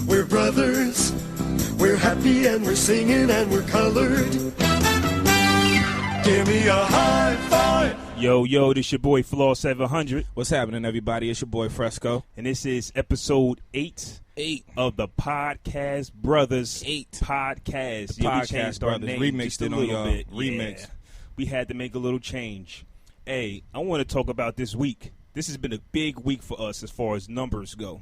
We're brothers, we're happy and we're singing and we're colored. Give me a high five. Yo, this your boy Flaw 700. What's happening, everybody? It's your boy Fresco. And this is episode 8 of the Podcast Brothers podcast. The we Podcast changed our Brothers. name Remixed just a it on little y'all. bit. Remix. Yeah. We had to make a little change. Hey, I want to talk about this week. This has been a big week for us as far as numbers go.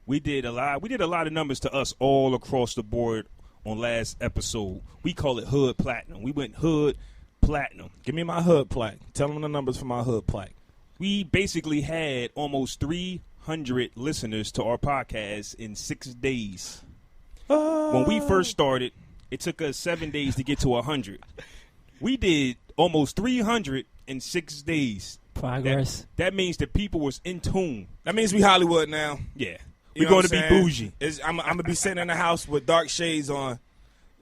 We did a lot of numbers to us all across the board on last episode. We call it Hood Platinum. We went Hood Platinum. Give me my hood plaque. Tell them the numbers for my hood plaque. We basically had almost 300 listeners to our podcast in 6 days. When we first started, it took us 7 days to get to 100. We did almost 300 in 6 days. Progress. That means that people was in tune. That means we Hollywood now. Yeah. You We're know going what to I'm be saying? bougie. I'm going to be sitting in the house with dark shades on. You know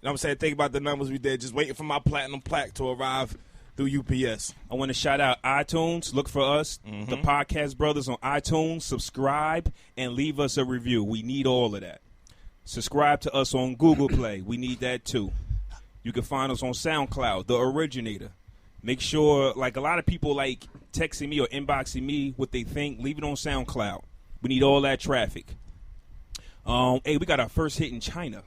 what I'm saying? Think about the numbers we did. Just waiting for my platinum plaque to arrive through UPS. I want to shout out iTunes. Look for us, the Podcast Brothers on iTunes. Subscribe and leave us a review. We need all of that. Subscribe to us on Google Play. We need that too. You can find us on SoundCloud, The Originator. Make sure, like a lot of people like texting me or inboxing me what they think. Leave it on SoundCloud. We need all that traffic. Hey, we got our first hit in China.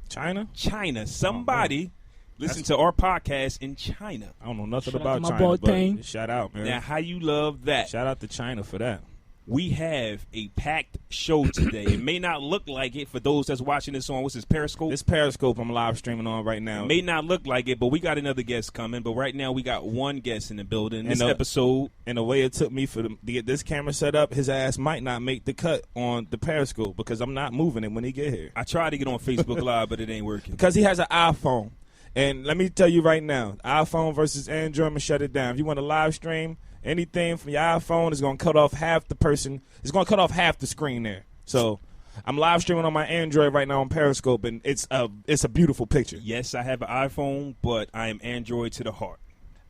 China? Somebody listen to our podcast in China. I don't know nothing Shout out about to my China, boy but Tang. shout out, man. Now, how you love that? Shout out to China for that. We have a packed show today. It may not look like it for those that's watching this on, what's this, Periscope? This Periscope I'm live streaming on right now. It may not look like it, but we got another guest coming. But right now we got one guest in the building. This episode. And the way it took me to get this camera set up, his ass might not make the cut on the Periscope because I'm not moving it when he get here. I tried to get on Facebook Live, but it ain't working. Because he has an iPhone. And let me tell you right now, iPhone versus Android, I'm going to shut it down. If you want to live stream anything from your iPhone, it's going to cut off half the person. It's going to cut off half the screen there. So I'm live streaming on my Android right now on Periscope, and it's a beautiful picture. Yes, I have an iPhone, but I am Android to the heart.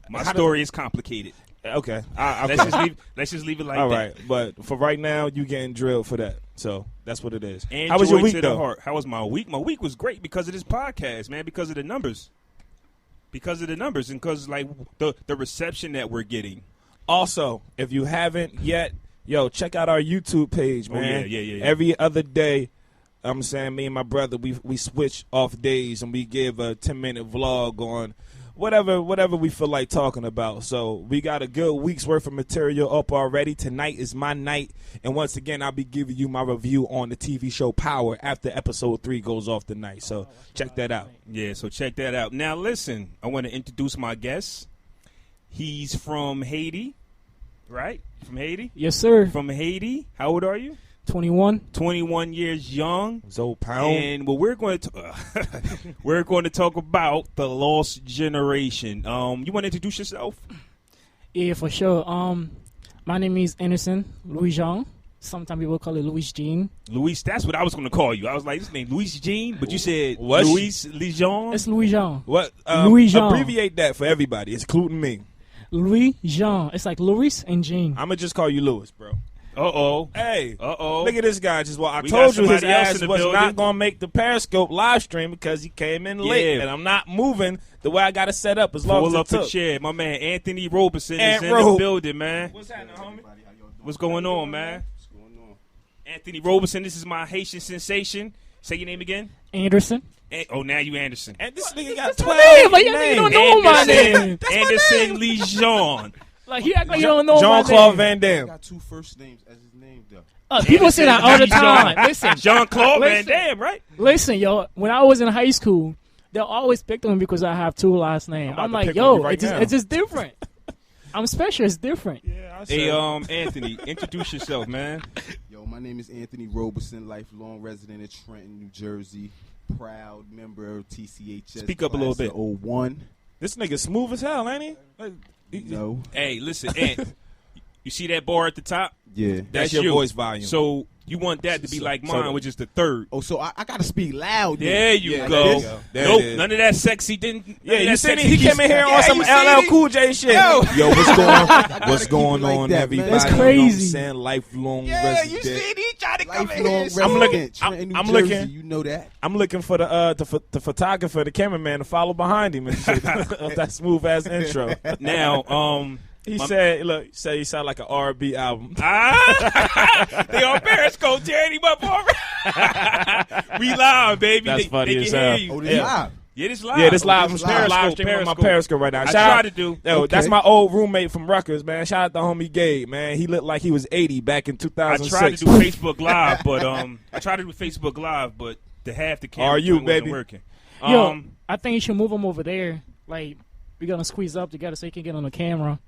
My story is complicated. Okay. Let's just leave it like that. All right. But for right now, you getting drilled for that. So that's what it is. Android How was your week, to though? the heart. How was my week? My week was great because of this podcast, man, because of the numbers. Because of the numbers and because, like, the reception that we're getting. Also, if you haven't yet, check out our YouTube page, man. Oh, yeah. Every other day, I'm saying me and my brother, we switch off days and we give a 10-minute vlog on whatever we feel like talking about. So we got a good week's worth of material up already. Tonight is my night. And once again, I'll be giving you my review on the TV show Power after episode 3 goes off tonight. So check that out. Yeah, so check that out. Now, listen, I want to introduce my guest. He's from Haiti, right? From Haiti? Yes, sir. From Haiti. How old are you? 21. 21 years young. Zo Pound. And what we're going to talk about the lost generation. You want to introduce yourself? Yeah, for sure. My name is Anderson Louis Jean. Sometimes people call it Louis Jean. Luis, that's what I was going to call you. I was like, this name Louis Jean, but you said What? Louis Lejean. It's Louis Jean. What? Louis Jean. Abbreviate that for everybody, including me. Louis Jean. It's like Louis and Jean. I'm going to just call you Louis, bro. Uh-oh. Hey, Uh-oh. look at this guy. I We told got you his somebody else ass in the was building. not going to make the Periscope live stream because he came in late. Yeah. And I'm not moving the way I got to set up as long Pull as up it the took. chair. My man Anthony Robeson Ant is in the Robe. building, man. What's happening, homie? What's going on, man? Anthony Robeson, this is my Haitian sensation. Say your name again. Anderson. Now you Anderson. And this nigga got That's my 12 name, but you names. don't know my name. Anderson Lejean. Like, he act like you don't know my Jean-Claude name. Van Damme. Got 2 first names as his name, though. People say that all the time. Listen. Jean-Claude Van Listen. Damme, right? Listen, yo. When I was in high school, they'll always pick on me because I have 2 last names. I'm I'm about to like, pick on you yo, right now. it's just different. I'm special. It's different. Yeah, I Hey, said. Anthony, introduce yourself, man. Yo, my name is Anthony Robeson, lifelong resident of Trenton, New Jersey. Proud member of TCHS. Speak up a little class bit. of 01. This nigga smooth as hell, ain't he? Like, No. Hey, listen, Ant. You see that bar at the top? Yeah. That's you. your voice volume. So You want that to be like so mine, which is the third. Oh, so I gotta speak loud. Then. There you Yeah, go. there you go. There Nope, it is. none of that sexy. Didn't. Yeah, you seen it? sexy He came in here on some you seen LL it? Cool J shit. Yo. Yo, what's going on? What's keep going it like on, that, man. everybody? That's You know what I'm crazy. saying? Lifelong Yeah, resident. you see, he tried to come in Lifelong here. resident, Trenton, New I'm Jersey, looking. You know that. I'm looking for the photographer, the cameraman to follow behind him and shit. That smooth ass intro. Now, He said, "Look, he sound like an R&B album." they on Periscope tearing him up already. We live, baby. That's they, funny they as can hell. hear you. Oh, this live. Yeah, this live. Yeah, this live. this I'm live. live streaming on my Periscope right now. I Shout try out to do. Yo, Okay. that's my old roommate from Rutgers, man. Shout out to homie Gabe, man. He looked like he was 80 back in I 2006. tried to do Facebook Live, but the half the camera Are you, wasn't baby? working. Yo, I think you should move him over there. Like, we're gonna squeeze up together so he can get on the camera.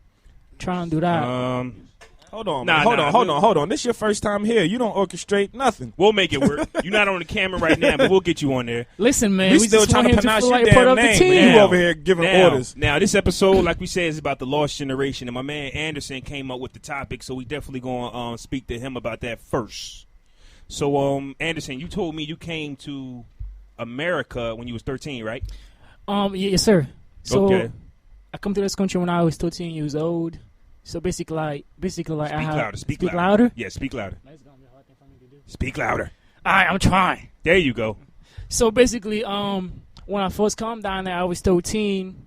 Try and do that. Hold on, Nah, man. Hold on. This your first time here. You don't orchestrate nothing. We'll make it work. You're not on the camera right now, but we'll get you on there. Listen, man, We we still just trying want to him pronounce feel your like part damn of the name. team. Man. You Now- over here giving orders. Now, this episode, like we said, is about the lost generation, and my man Anderson came up with the topic, so we definitely going to speak to him about that first. So, Anderson, you told me you came to America when you was 13, right? Yes, sir. So Okay. I come to this country when I was 13 years old. So basically, I Speak have louder. Speak louder. louder. Yeah, speak louder. That's gonna be a hard thing for me to do. Speak louder. All right, I'm trying. There you go. So basically, when I first come down there, I was 13,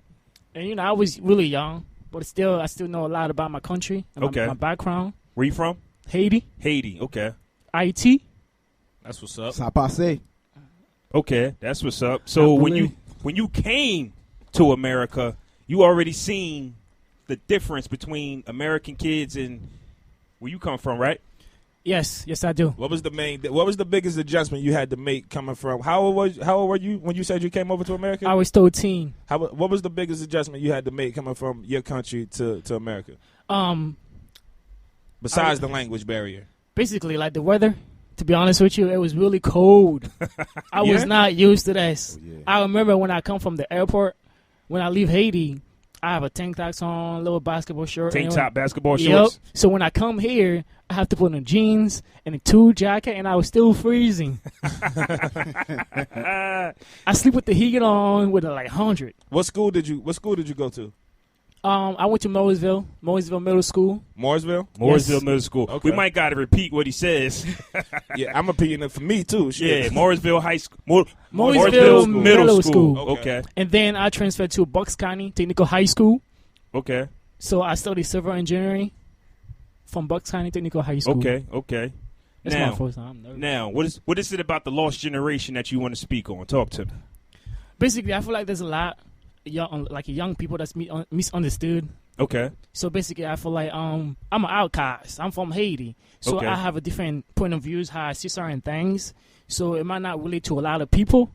and I was really young, but I still know a lot about my country and Okay. my background. Where you from? Haiti, Haiti. Okay. IT. That's what's up. Ça passe. Okay, that's what's up. So I when believe. you came to America, you already seen the difference between American kids and where you come from, right? Yes, I do. What was the biggest adjustment you had to make coming from? How old were you when you said you came over to America? I was 13. What was the biggest adjustment you had to make coming from your country to America? Besides the language barrier. Basically, like the weather. To be honest with you, it was really cold. I was not used to this. Oh, yeah. I remember when I come from the airport, when I leave Haiti, I have a tank top on, little basketball shirt. Tank and- top, basketball Yep. shorts. So when I come here, I have to put on jeans and a tulle jacket, and I was still freezing. I sleep with the heat on with like 100. What school did you go to? I went to Morrisville Middle School. Mooresville? Mooresville Middle School. Okay. We might got to repeat what he says. Yeah, I'm repeating it for me too. Yeah, Shit. Mooresville High School. Mooresville Middle Middle School. School. Okay. And then I transferred to Bucks County Technical High School. Okay. So I studied civil engineering from Bucks County Technical High School. Okay. That's Now, my first time. I'm nervous. now, what is it about the lost generation that you want to speak on? Talk to me. Basically, I feel like there's a lot young people that's misunderstood. Okay. So basically, I feel like I'm an outcast. I'm from Haiti, so Okay. I have a different point of views how I see certain things. So it might not relate to a lot of people.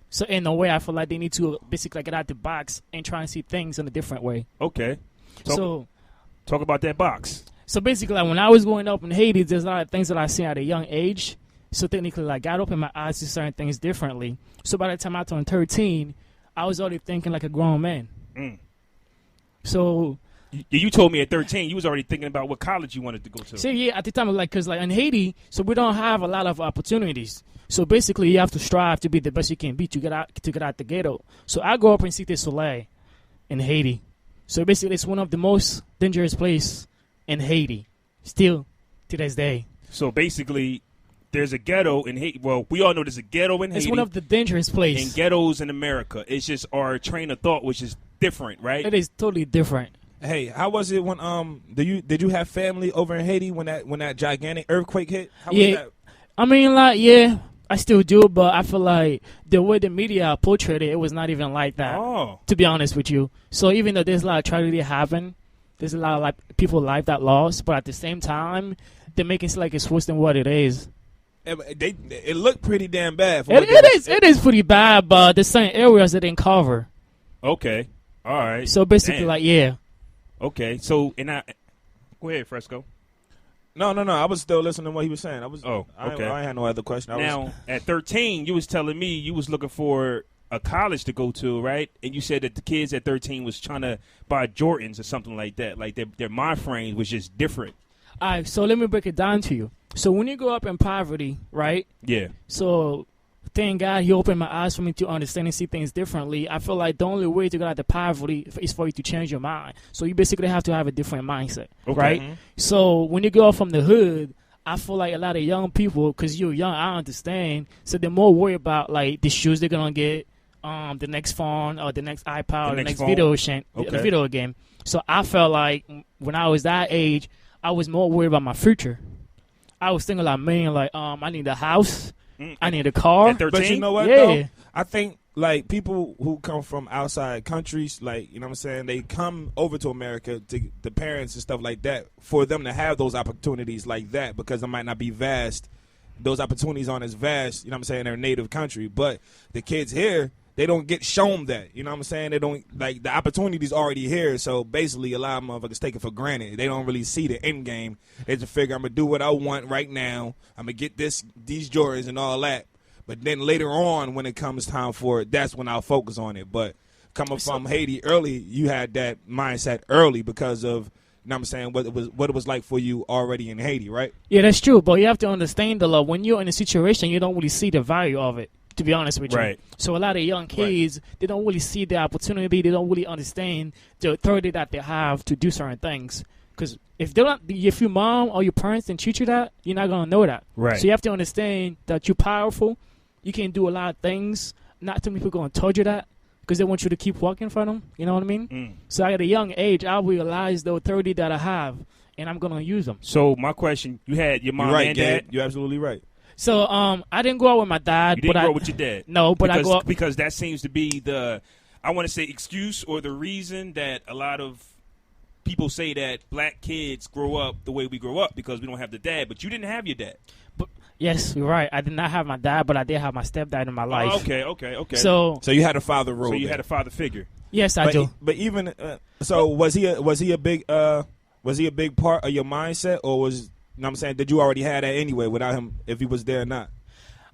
So in a way, I feel like they need to basically get out the box and try and see things in a different way. Okay. Talk about that box. So basically, like when I was growing up in Haiti, there's a lot of things that I see at a young age. So technically, like God opened my eyes to certain things differently. So by the time I turned 13, I was already thinking like a grown man. Mm. So You told me at 13 you was already thinking about what college you wanted to go to. so yeah, at the time, because like in Haiti, so we don't have a lot of opportunities. So basically, you have to strive to be the best you can be to get out the ghetto. So I grew up in Cité Soleil in Haiti. So basically, it's one of the most dangerous places in Haiti, still to this day. So basically, there's a ghetto in Haiti. Well, we all know there's a ghetto in It's Haiti one of the dangerous and places. ghettos in America. It's just our train of thought, which is different, right? It is totally different. Hey, how was it when did you have family over in Haiti when that gigantic earthquake hit? How was Yeah. that? I mean, like, yeah, I still do, but I feel like the way the media portrayed it, it was not even like that. Oh. To be honest with you. So even though there's a lot of tragedy happen, there's a lot of like people life that lost, but at the same time, they're making it seem like it's worse than what it is. It looked pretty damn bad. It is pretty bad, but there's certain areas that didn't cover. Okay. All right. So basically, Damn. like, yeah. Okay. So, go ahead, Fresco. No. I was still listening to what he was saying. Oh, okay. I ain't had no other question. Now, at 13, you was telling me you was looking for a college to go to, right? And you said that the kids at 13 was trying to buy Jordans or something like that. Like their mind frame was just different. All right, so let me break it down to you. So when you grow up in poverty, right? Yeah. So thank God he opened my eyes for me to understand and see things differently. I feel like the only way to get out of poverty is for you to change your mind. So you basically have to have a different mindset, right? Mm-hmm. So when you go up from the hood, I feel like a lot of young people, because you're young, I understand, so they're more worried about like the shoes they're going to get, the next phone or the next iPod or the next video game. So I felt like when I was that age, I was more worried about my future. I was thinking like, man, like I need a house. I need a car. At 13? But you know what, Yeah. though? I think, like, people who come from outside countries, like, you know what I'm saying, they come over to America, to the parents and stuff like that, for them to have those opportunities like that, because it might not be vast. Those opportunities aren't as vast, you know what I'm saying, in their native country. But the kids here, they don't get shown that, you know what I'm saying? They don't, like, the opportunity's already here, so basically a lot of motherfuckers take it for granted. They don't really see the end game. They just figure, I'm going to do what I want right now. I'm going to get these Jordans and all that. But then later on, when it comes time for it, that's when I'll focus on it. But coming from Haiti early, you had that mindset early because of, you know what I'm saying, what it was like for you already in Haiti, right? Yeah, that's true. But you have to understand, though, when you're in a situation, you don't really see the value of it, to be honest with you. Right. So a lot of young kids, they don't really see the opportunity. They don't really understand the authority that they have to do certain things. Because if your mom or your parents didn't teach you that, you're not going to know that. Right. So you have to understand that you're powerful. You can do a lot of things. Not too many people going to tell you that because they want you to keep walking for them. You know what I mean? So at a young age, I realized the authority that I have, and I'm going to use them. So my question, you had your mom and dad? You're absolutely right. So I didn't grow up with my dad. You didn't grow up with your dad? No, but I grew up. Because that seems to be the, I want to say, excuse or the reason that a lot of people say that black kids grow up the way we grow up because we don't have the dad, but you didn't have your dad. Yes, you're right. I did not have my dad, but I did have my stepdad in my life. Oh, okay. So you had a father role. So you there. had a father figure. Yes, I do. But even so, was he a big part of your mindset, or was, you know what I'm saying, did you already have that anyway without him, if he was there or not?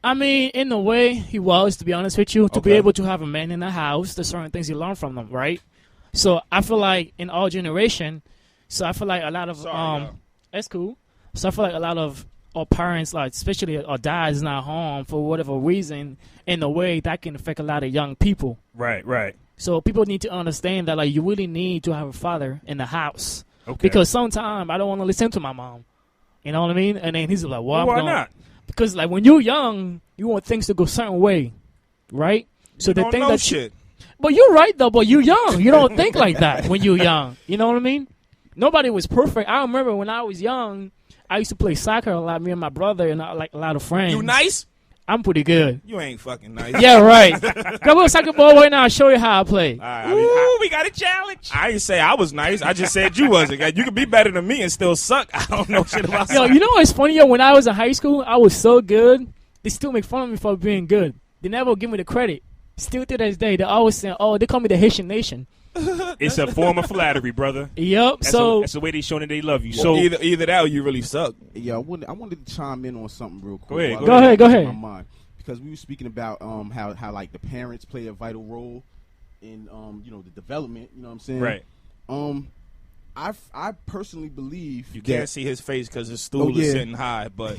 I mean, in a way, he was, to be honest with you. To be Okay. able to have a man in the house, there's certain things you learn from them, right? So I feel like in our generation, I feel like a lot of that's cool. So I feel like a lot of our parents, like especially our dads, not home for whatever reason, in a way that can affect a lot of young people. Right. So people need to understand that like you really need to have a father in the house. Okay. Because sometimes I don't want to listen to my mom. You know what I mean? And then he's like, well, why not? Because like when you're young, you want things to go a certain way, right? So the thing that shit. But you're right though. But you're young. You don't think like that when you're young. You know what I mean? Nobody was perfect. I remember when I was young, I used to play soccer a lot. Me and my brother and like a lot of friends. You nice? I'm pretty good. You ain't fucking nice. Yeah, right. Come on, soccer ball right now. I'll show you how I play. We got a challenge. I didn't say I was nice. I just said you wasn't. You could be better than me and still suck. I don't know shit about Yo, soccer. you know what's funny? Yo, when I was in high school, I was so good. They still make fun of me for being good. They never give me the credit. Still to this day, they always say, "Oh, they call me the Haitian nation." It's a form of flattery, brother. Yep. That's the way they showing that they love you. So either that or you really suck. Yeah, I wanted to chime in on something real quick. Go ahead. Go ahead. My mind. Because we were speaking about how like the parents play a vital role in the development. You know what I'm saying? Right. I personally believe You can't see his face because his stool is sitting high, but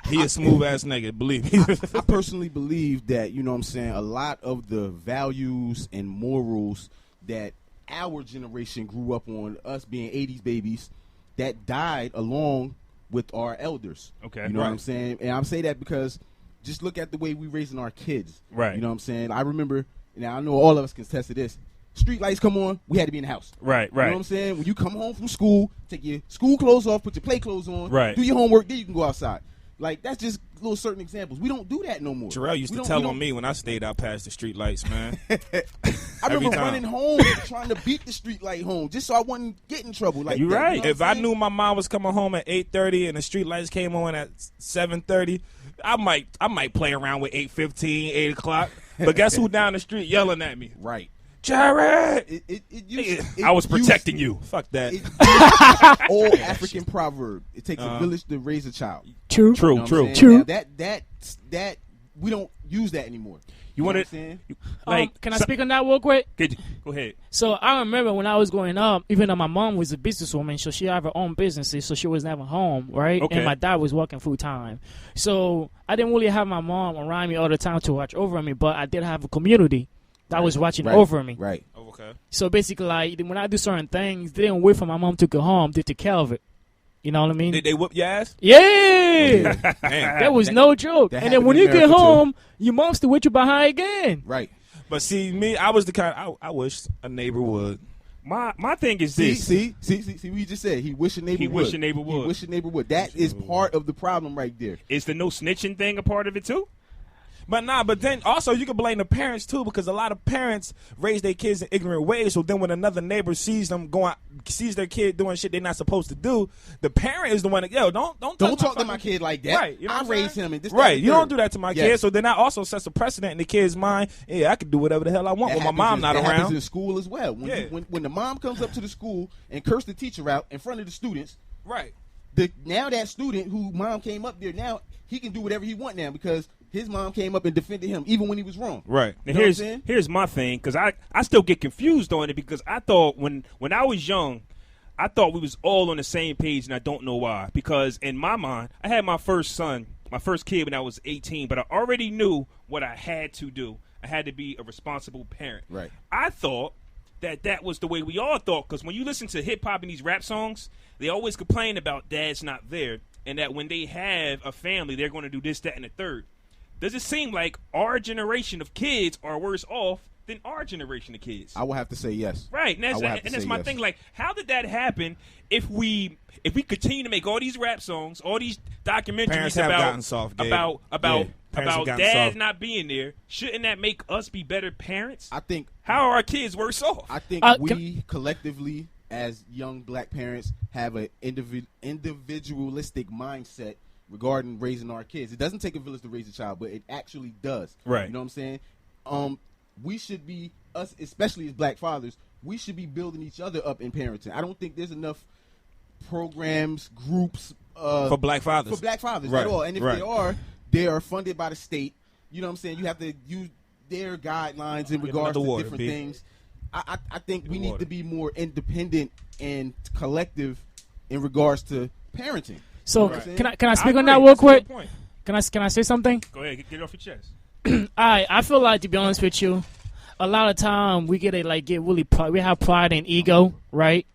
he a smooth ass nigga. Believe me. I personally believe that, you know what I'm saying, a lot of the values and morals that our generation grew up on, us being 80s babies, that died along with our elders. Okay. You know what I'm saying? And I'm saying that because just look at the way we raising our kids. Right. You know what I'm saying? I remember, now I know all of us can attest to this, street lights come on, we had to be in the house. Right. You know what I'm saying? When you come home from school, take your school clothes off, put your play clothes on, Right. do your homework, then you can go outside. Like, that's just little certain examples. We don't do that no more. Terrell used to tell on me when I stayed out past the street lights, man. I remember running home trying to beat the street light home just so I wouldn't get in trouble. Like, You're that, right. You know If I knew my mom was coming home at 8:30 and the street lights came on at 7:30, I might play around with 8:15, 8 o'clock. But guess who down the street yelling at me? Right. Jared! I was protecting you. Fuck that. Old African proverb. It takes a village to raise a child. True. You know what I'm saying? True. Now, that we don't use that anymore. You want know to what I'm saying? like? Can I speak on that real quick? Go ahead. So I remember when I was growing up, even though my mom was a businesswoman, so she had her own businesses, so she was never home, right? Okay. And my dad was working full time. So I didn't really have my mom around me all the time to watch over me, but I did have a community that was watching over me. Right. Oh, okay. So basically, like, when I do certain things, they didn't wait for my mom to go home. They took care of it. You know what I mean? Did they whoop your ass? Yeah. Damn. That was no joke. that And then when happened you in get America, too. home, your mom still with you behind again. Right. But see, me, I was the kind. I wish a neighbor would. My thing is See, this. see, what you just said. He wish a neighbor He would. wish a neighbor would. He wish a neighbor would. That is part of the problem right there. Is the no snitching thing a part of it too? But then also you can blame the parents too, because a lot of parents raise their kids in ignorant ways. So then when another neighbor sees their kid doing shit they're not supposed to do, the parent is the one that don't Don't talk to my kid like that. Right, you know I what I'm raised saying? him and this. Right, that, and you third. don't do that to my Yes. kid. So then that also sets a precedent in the kid's mind. Yeah, I can do whatever the hell I want That when my mom happens not that happens around. in school as well. When, Yeah. when the mom comes up to the school and curse the teacher out in front of the students, Right. now that student who mom came up there, now he can do whatever he want now because his mom came up and defended him even when he was wrong. Right. Now You know what I'm saying? here's my thing, because I still get confused on it, because I thought when I was young, I thought we was all on the same page, and I don't know why. Because in my mind, I had my first kid when I was 18, but I already knew what I had to do. I had to be a responsible parent. Right. I thought that was the way we all thought, because when you listen to hip hop and these rap songs, they always complain about dad's not there, and that when they have a family, they're going to do this, that, and the third. Does it seem like our generation of kids are worse off than our generation of kids? I will have to say yes. Right, and that's my thing. Like, how did that happen? If we continue to make all these rap songs, all these documentaries Parents have gotten soft, Gabe. about Parents have gotten dad soft. not being there, shouldn't that make us be better parents? I think How are our kids worse off? I think we collectively, as young black parents, have an individualistic mindset regarding raising our kids. It doesn't take a village to raise a child, but it actually does. Right. You know what I'm saying? We should be, us, especially as black fathers, we should be building each other up in parenting. I don't think there's enough programs, groups For black fathers. for black fathers Right. at all. And if they are funded by the state. You know what I'm saying? You have to use their guidelines in regards to water, different B. things. I think we need water. to be more independent and collective in regards to parenting. So Right. can I speak on agree. that real That's a quick? good point. Can I say something? Go ahead, get it off your chest. I feel like, to be honest with you, a lot of time we get really we have pride and ego, right?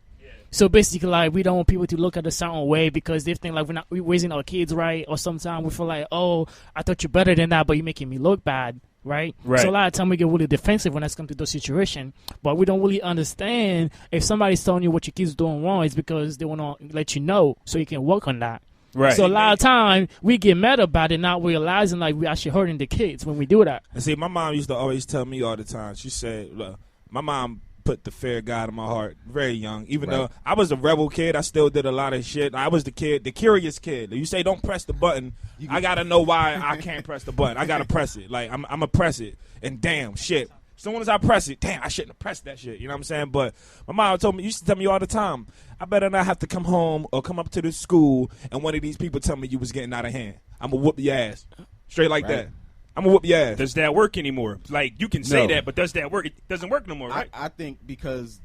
So basically, like, we don't want people to look at a certain way because they think like we're raising our kids right, or sometimes we feel like, oh, I thought you're better than that, but you're making me look bad, right? Right. So a lot of time we get really defensive when it's come to those situations, but we don't really understand if somebody's telling you what your kids doing wrong, it's because they want to let you know so you can work on that. Right. So a lot of time we get mad about it, not realizing like we actually hurting the kids when we do that. And see, my mom used to always tell me all the time. She said, look, my mom put the fear of God in my heart very young. Even though I was a rebel kid, I still did a lot of shit. I was the curious kid. You say don't press the button, I got to know why I can't press the button. I got to press it. Like, I'm going to press it. And damn, shit. As soon as I press it, damn, I shouldn't have pressed that shit. You know what I'm saying? But my mom used to tell me all the time, I better not have to come home or come up to the school and one of these people tell me you was getting out of hand. I'm going to whoop your ass. Straight like that. I'm going to whoop your ass. Does that work anymore? Like, you can say No. that, but does that work? It doesn't work no more, right? I think because,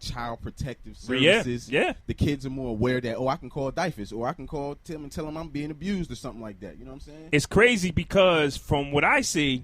child protective Yeah, services, yeah. the kids are more aware that, I can call DIFUS or I can call Tim and tell him I'm being abused or something like that. You know what I'm saying? It's crazy because from what I see,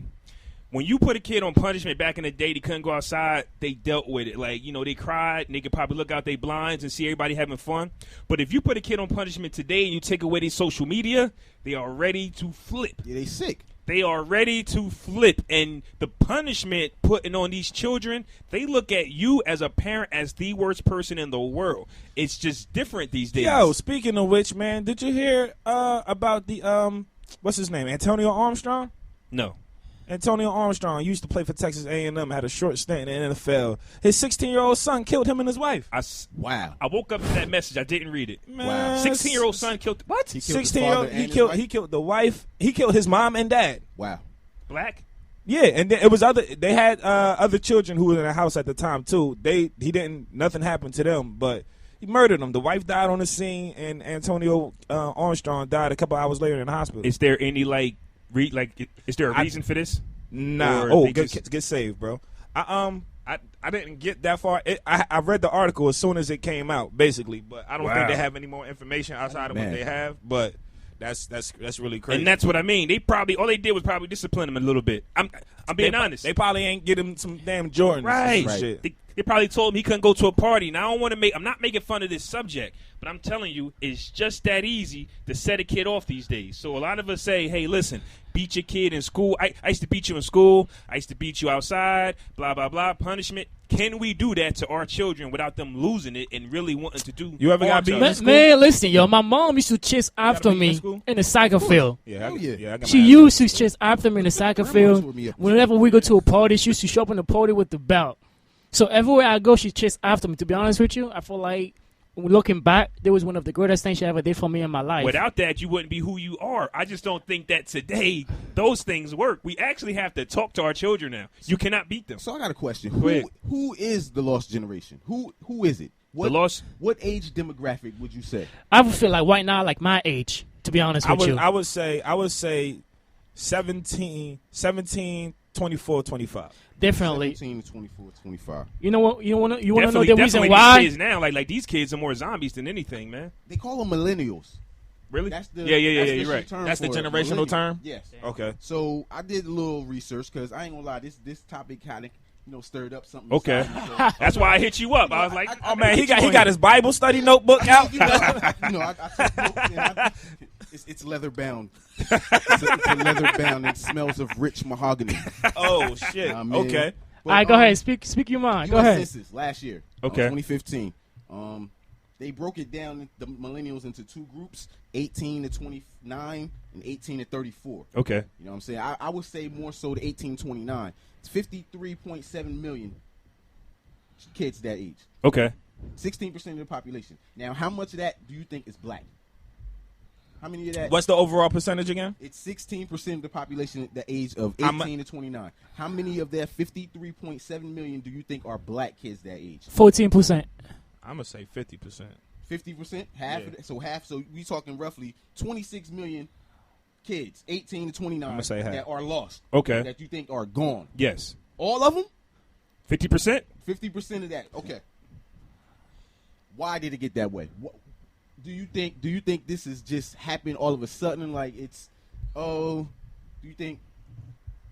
when you put a kid on punishment back in the day, they couldn't go outside, they dealt with it. Like, they cried, and they could probably look out their blinds and see everybody having fun. But if you put a kid on punishment today and you take away their social media, they are ready to flip. Yeah, they sick. They are ready to flip. And the punishment putting on these children, they look at you as a parent as the worst person in the world. It's just different these days. Yo, speaking of which, man, did you hear about the, what's his name, Antonio Armstrong? No. Antonio Armstrong used to play for Texas A&M, had a short stint in the NFL. His 16-year-old son killed him and his wife. Wow. I woke up to that message. I didn't read it. Man, 16-year-old son killed what? He killed his 16-year-old. father and his wife? He killed the wife. He killed his mom and dad. Wow. Black? Yeah, and then it was they had other children who were in the house at the time too. Nothing happened to them, but he murdered them. The wife died on the scene, and Antonio Armstrong died a couple hours later in the hospital. Is there any Is there a reason for this? Nah. Or Oh, they just- get saved, bro. I didn't get that far. I read the article as soon as it came out, basically, but I don't think they have any more information outside of what they have. But that's really crazy. And that's what I mean. They probably all they did was probably discipline him a little bit. I'm being honest. They probably ain't get him some damn Jordans. Right. Shit. They probably told him he couldn't go to a party. Now I don't want to I'm not making fun of this subject, but I'm telling you, it's just that easy to set a kid off these days. So a lot of us say, hey, listen, beat your kid in school. I used to beat you in school. I used to beat you outside, blah, blah, blah, punishment. Can we do that to our children without them losing it and really wanting to do You ever got harm to beat us? in Man, listen, yo, my mom used to chase after beat in me school? in the soccer field. Yeah, I got She my used to chase after me in the soccer Grandma field. tore me up. Whenever we go to a party, she used to show up in the party with the belt. So everywhere I go, she chased after me. To be honest with you, I feel like looking back, that was one of the greatest things she ever did for me in my life. Without that, you wouldn't be who you are. I just don't think that today those things work. We actually have to talk to our children now. You cannot beat them. So I got a question. Go ahead. Who is the lost generation? Who is it? What age demographic would you say? I would feel like right now, like my age, to be honest with you. I would say 17, 24, 25. Definitely. 17 to 24, 25. You know what? You want to know Definitely the reason these why? kids now, like these kids are more zombies than anything, man. They call them millennials. Really? That's the yeah. that's the You're shit right. term That's the for it, generational millennial. term? Yes. Okay. So I did a little research because I ain't gonna lie, this topic kind of stirred up something. Okay. inside me, so- That's why I hit you up. I was like, Oh man, he got his Bible study notebook out. I took notes and it's leather bound. It's a leather bound. It smells of rich mahogany. Oh shit. I mean, Okay. but, All right, go ahead. Speak your mind. Go US ahead. Census last year, Okay. 2015. They broke it down, the millennials, into two groups: 18 to 29 and 18 to 34. okay. You know what I'm saying? I would say more so to 18 to 29. It's 53.7 million kids that age. Okay. 16% of the population. Now, how much of that do you think is black? How many of that? What's the overall percentage again? It's 16% of the population at the age of How 18 to 29. How many of that 53.7 million do you think are black kids that age? 14%. I'm gonna say 50%. 50%? Half Yeah. of that? So half. So we talking roughly 26 million kids, 18 to 29, I'ma say half. that are lost. Okay. That you think are gone. Yes. All of them? 50%? 50% of that. Okay. Why did it get that way? What, do you think this is just happened all of a sudden? Like it's, do you think?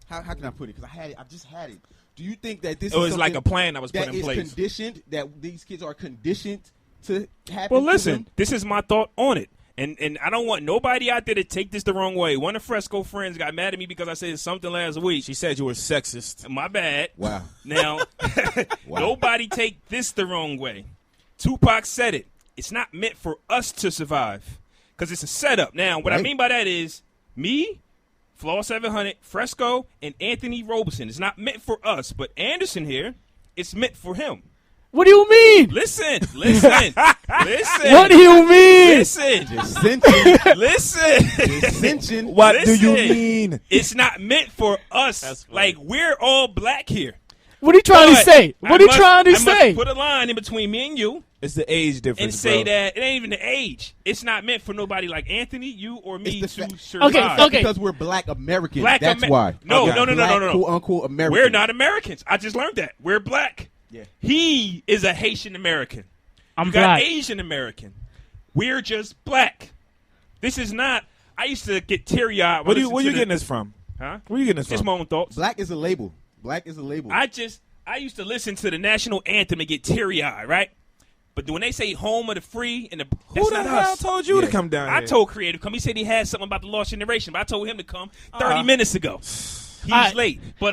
How can I put it? Because I just had it. Do you think that this It is was like something a plan that was put that in is place. conditioned? That these kids are conditioned to happen? Well, to listen, them? this is my thought on it. And I don't want nobody out there to take this the wrong way. One of Fresco friends got mad at me because I said something last week. She said you were sexist. My bad. Wow. Now, nobody take this the wrong way. Tupac said it. It's not meant for us to survive because it's a setup. Now, what I Right. mean by that is me, Flaw 700, Fresco, and Anthony Robeson. It's not meant for us, but Anderson here, it's meant for him. What do you mean? Listen. Listen. What do you mean? Listen. Dissension. Listen. Dissension. What do you Listen. mean? It's not meant for us. That's funny. Like, we're all black here. What are you trying to But say? What are you trying to I say? must put a line in between me and you It's the age difference, and say bro. that it ain't even the age. It's not meant for nobody like Anthony, you, or me It's the to fa- survive. Okay. Because we're black Americans. Black That's Amer- why. No, Okay. no, Black, quote unquote Americans. We're not Americans. I just learned that. We're black. Yeah. He is a Haitian American. I'm You got black. Asian American. We're just black. This is not. I used to get teary eyed. Where you getting this from? Huh? Where you getting this Just from? my own thoughts. Black is a label. Black is a label. I used to listen to the national anthem and get teary eyed, right? But when they say home of the free and that's Who the not hell us. told you to Yeah. come down here? I told Creative come. He said he had something about the lost generation, but I told him to come 30 minutes ago. He's Alright. late, but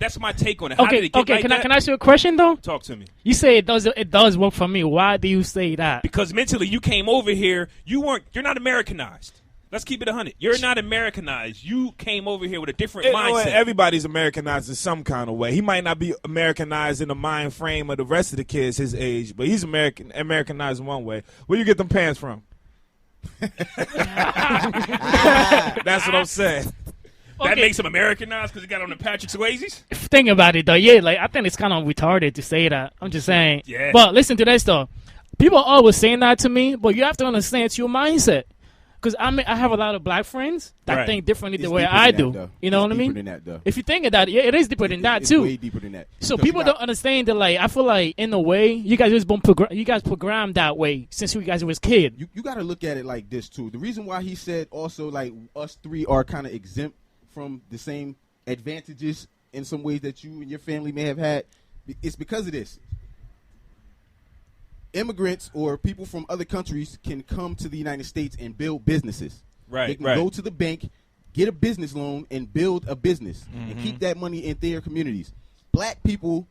that's my take on it. How did Okay, it get like can that? I ask you a question though? Talk to me. You say it does work for me. Why do you say that? Because mentally, you came over here. You're not Americanized. Let's keep it 100. You're not Americanized. You came over here with a different mindset. Everybody's Americanized in some kind of way. He might not be Americanized in the mind frame of the rest of the kids his age, but he's Americanized in one way. Where you get them pants from? That's what I'm saying. That Okay. makes him Americanized because he got on the Patrick Swayze's. Think about it though. Yeah, like I think it's kind of retarded to say that. I'm just saying. Yeah. But listen to this though. People are always saying that to me, but you have to understand it's your mindset. Because I have a lot of black friends that Right. think differently the It's way deeper I than do. that, though. You know It's what I mean? deeper than that, though. If you think of that, yeah, it is deeper than that It's too. way deeper than that. So Because people you got- don't understand that. Like, I feel like in a way, you guys was you guys programmed that way since you guys was kid. You got to look at it like this too. The reason why he said also like us three are kind of exempt from the same advantages in some ways that you and your family may have had, it's because of this. Immigrants or people from other countries can come to the United States and build businesses. Right, They can right. go to the bank, get a business loan, and build a business and keep that money in their communities. Black people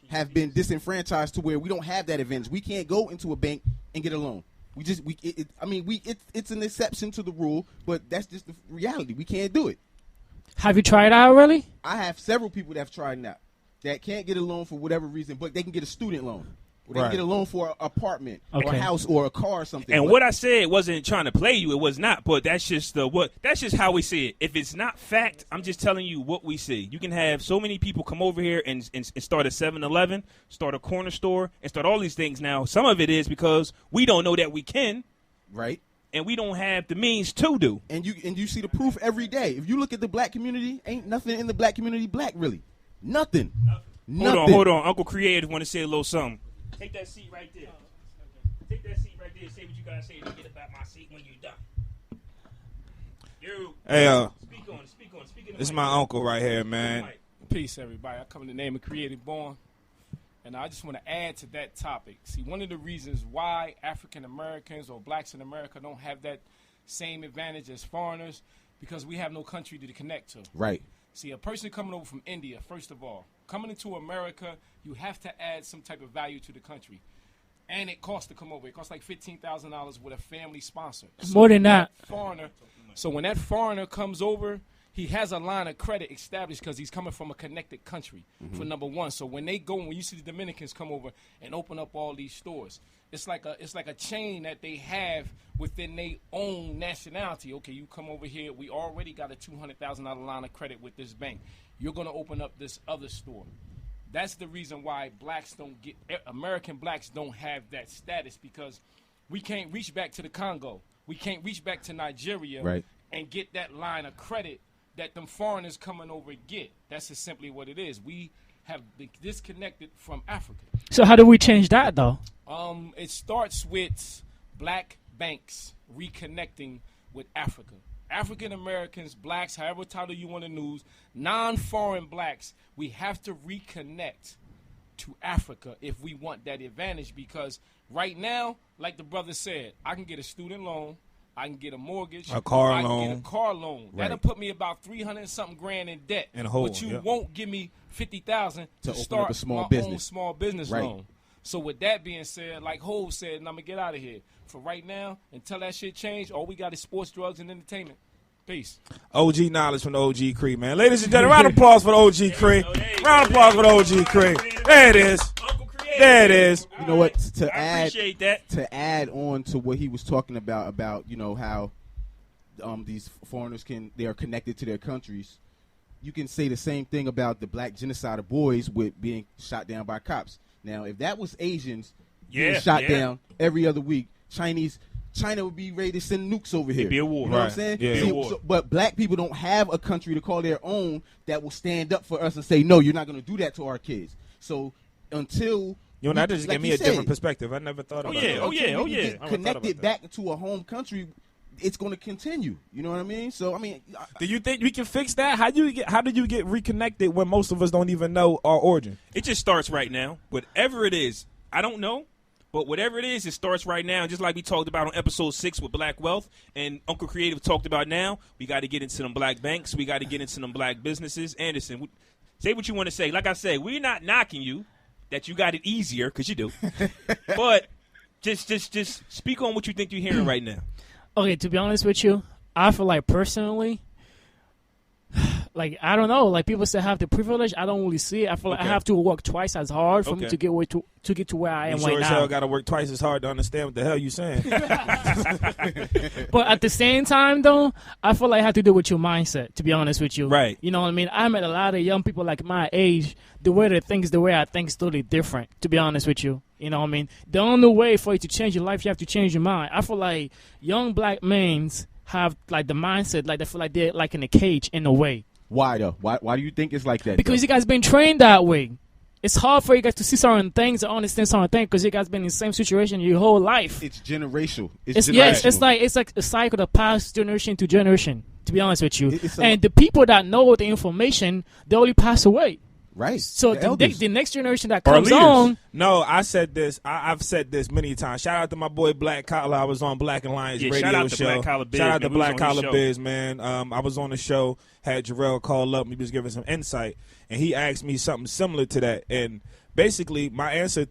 have been disenfranchised to where we don't have that advantage. We can't go into a bank and get a loan. It's an exception to the rule, but that's just the reality. We can't do it. Have you tried out already? I have several people that have tried that can't get a loan for whatever reason, but they can get a student loan. Or they Right. can get a loan for an apartment or Okay. a house or a car or something. And But what I said wasn't trying to play you. It was not. But that's just that's just how we see it. If it's not fact, I'm just telling you what we see. You can have so many people come over here and start a 7-Eleven, start a corner store, and start all these things. Now, some of it is because we don't know that we can, right? and we don't have the means to do. And you see the proof every day. If you look at the black community, ain't nothing in the black community black really. Nothing. Hold on. Uncle Creative want to say a little something. Take that seat right there. Take that seat right there. Say what you gotta say to get about my seat when you're done. You. Hey, Speak on it. this is my uncle right here, man. Peace, everybody. I come in the name of Creative Born, and I just want to add to that topic. See, one of the reasons why African Americans or blacks in America don't have that same advantage as foreigners, because we have no country to connect to. Right. See, a person coming over from India, first of all, coming into America, you have to add some type of value to the country. And it costs to come over. It costs like $15,000 with a family sponsor. More than that. So when that foreigner comes over, he has a line of credit established because he's coming from a connected country, for number one. So when you see the Dominicans come over and open up all these stores, it's like a chain that they have within their own nationality. Okay, you come over here, we already got a $200,000 line of credit with this bank. You're going to open up this other store. That's the reason why American blacks don't have that status, because we can't reach back to the Congo. We can't reach back to Nigeria Right. and get that line of credit that them foreigners coming over get. That's just simply what it is. We have been disconnected from Africa. So how do we change that though? It starts with black banks reconnecting with Africa. African Americans, blacks, however title you want to use, non-foreign blacks, we have to reconnect to Africa if we want that advantage, because right now, like the brother said, I can get a student loan, I can get a mortgage, A car I can loan. get a car loan. Right. That'll put me about $300-something grand in debt. In a hole, but you yeah. won't give me $50,000 To open start up a small my business. own small business Right. loan. So with that being said, like Hov said, and I'm gonna get out of here. For right now, until that shit change, all we got is sports, drugs, and entertainment. Peace. OG knowledge from the OG Cree, man. Ladies and gentlemen, round of applause for the OG Cree. Round of applause for the OG Cree. There it is. There it is. You know what? I appreciate that. To add on to what he was talking about how these foreigners they are connected to their countries. You can say the same thing about the black genocide of boys with being shot down by cops. Now, if that was Asians being shot down every other week, China would be ready to send nukes over here. It'd be a war. You know what I'm Right. saying? Yeah. See, Be a war. but black people don't have a country to call their own that will stand up for us and say, no, you're not going to do that to our kids. So until You know, that just like gave me you a different said, perspective. I never thought about yeah. that. Oh, yeah. until we get I never thought connected about back to a home country, it's going to continue. You know what I mean? So, I mean, Do you think we can fix that? How do you get reconnected when most of us don't even know our origin? It just starts right now. Whatever it is, I don't know. But whatever it is, it starts right now. Just like we talked about on episode 6 with Black Wealth, and Uncle Creative talked about now, we got to get into them black banks. We got to get into them black businesses. Anderson, say what you want to say. Like I said, we're not knocking you that you got it easier, because you do. But just speak on what you think you're hearing right now. Okay, to be honest with you, I feel like personally, like, I don't know, like people say have the privilege. I don't really see it. I feel like I have to work twice as hard for me to get to where I am You sure right as now. hell got to work twice as hard to understand what the hell you saying. But at the same time, though, I feel like I have to do with your mindset, to be honest with you. Right. You know what I mean? I met a lot of young people like my age. The way they think is the way I think is totally different, to be honest with you. You know what I mean? The only way for you to change your life, you have to change your mind. I feel like young black men have like the mindset, like they feel like they're like in a cage in a way. Why though? Why do you think it's like that? Because you guys been trained that way. It's hard for you guys to see certain things or understand certain things because you guys been in the same situation your whole life. It's generational. Yes, it's like a cycle that passes generation to generation. To be honest with you, and the people that know the information, they only pass away. Right. So the next generation that comes on. No, I said this. I've said this many times. Shout out to my boy Black Collar. I was on Black Alliance radio shout out to show. Black Collar Biz, shout out to man. Black Collar Biz, man. I was on the show. Had Jarrell call up. He was giving some insight, and he asked me something similar to that. And basically, my answer,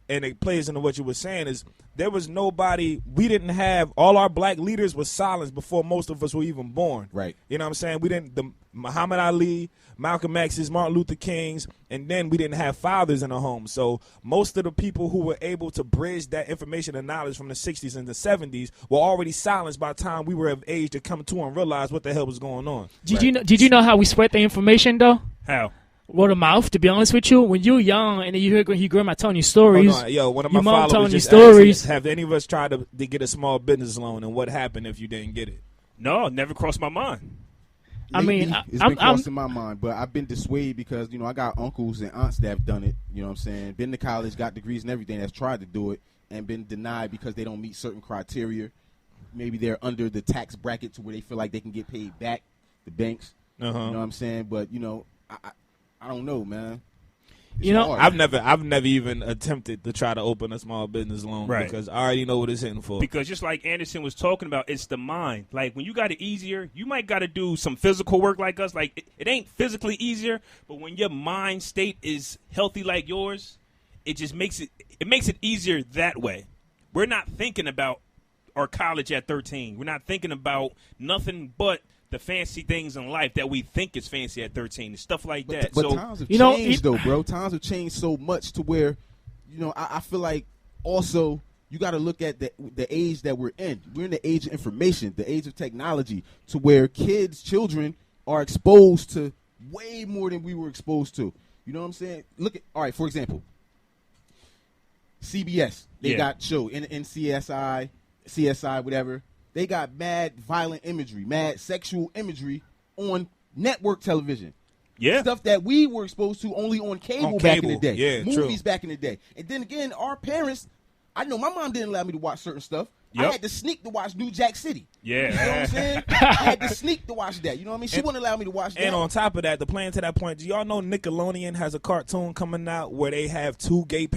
and it plays into what you were saying, is there was nobody. We didn't have all our black leaders were silenced before most of us were even born. Right. You know what I'm saying? We didn't. The Muhammad Ali, Malcolm X's, Martin Luther King's, and then we didn't have fathers in the home. So most of the people who were able to bridge that information and knowledge from the 60s and the 70s were already silenced by the time we were of age to come to and realize what the hell was going on. Did you know how we spread the information though? How? Word of mouth. To be honest with you, when you're young and then you hear grandma telling you stories, one of your my mom followers telling you just stories. asked, have any of us tried to get a small business loan, and what happened if you didn't get it? No, never crossed my mind. I mean, Lately, it's been crossing my mind, but I've been dissuaded because, I got uncles and aunts that have done it, you know what I'm saying, been to college, got degrees and everything, that's tried to do it and been denied because they don't meet certain criteria. Maybe they're under the tax bracket to where they feel like they can get paid back, the banks, you know what I'm saying, but, I don't know, man. It's hard. I've never even attempted to try to open a small business loan because I already know what it's hitting for. Because just like Anderson was talking about, it's the mind. Like when you got it easier, you might got to do some physical work like us. Like it ain't physically easier, but when your mind state is healthy like yours, it just makes it easier that way. We're not thinking about our college at 13. We're not thinking about nothing but the fancy things in life that we think is fancy at 13 and stuff like that. But so times have changed, though, bro. Times have changed so much to where, I feel like also you got to look at the age that we're in. We're in the age of information, the age of technology, to where children are exposed to way more than we were exposed to. You know what I'm saying? All right, for example, CBS, they got show in CSI, whatever. They got mad violent imagery, mad sexual imagery on network television. Yeah. Stuff that we were exposed to only on cable back in the day. Yeah, movies true. back in the day. And then again, our parents, I know my mom didn't allow me to watch certain stuff. Yep. I had to sneak to watch New Jack City. Yeah. You know what I'm saying? I had to sneak to watch that. You know what I mean? She wouldn't allow me to watch that. And on top of that, to play into that point, do y'all know Nickelodeon has a cartoon coming out where they have two gay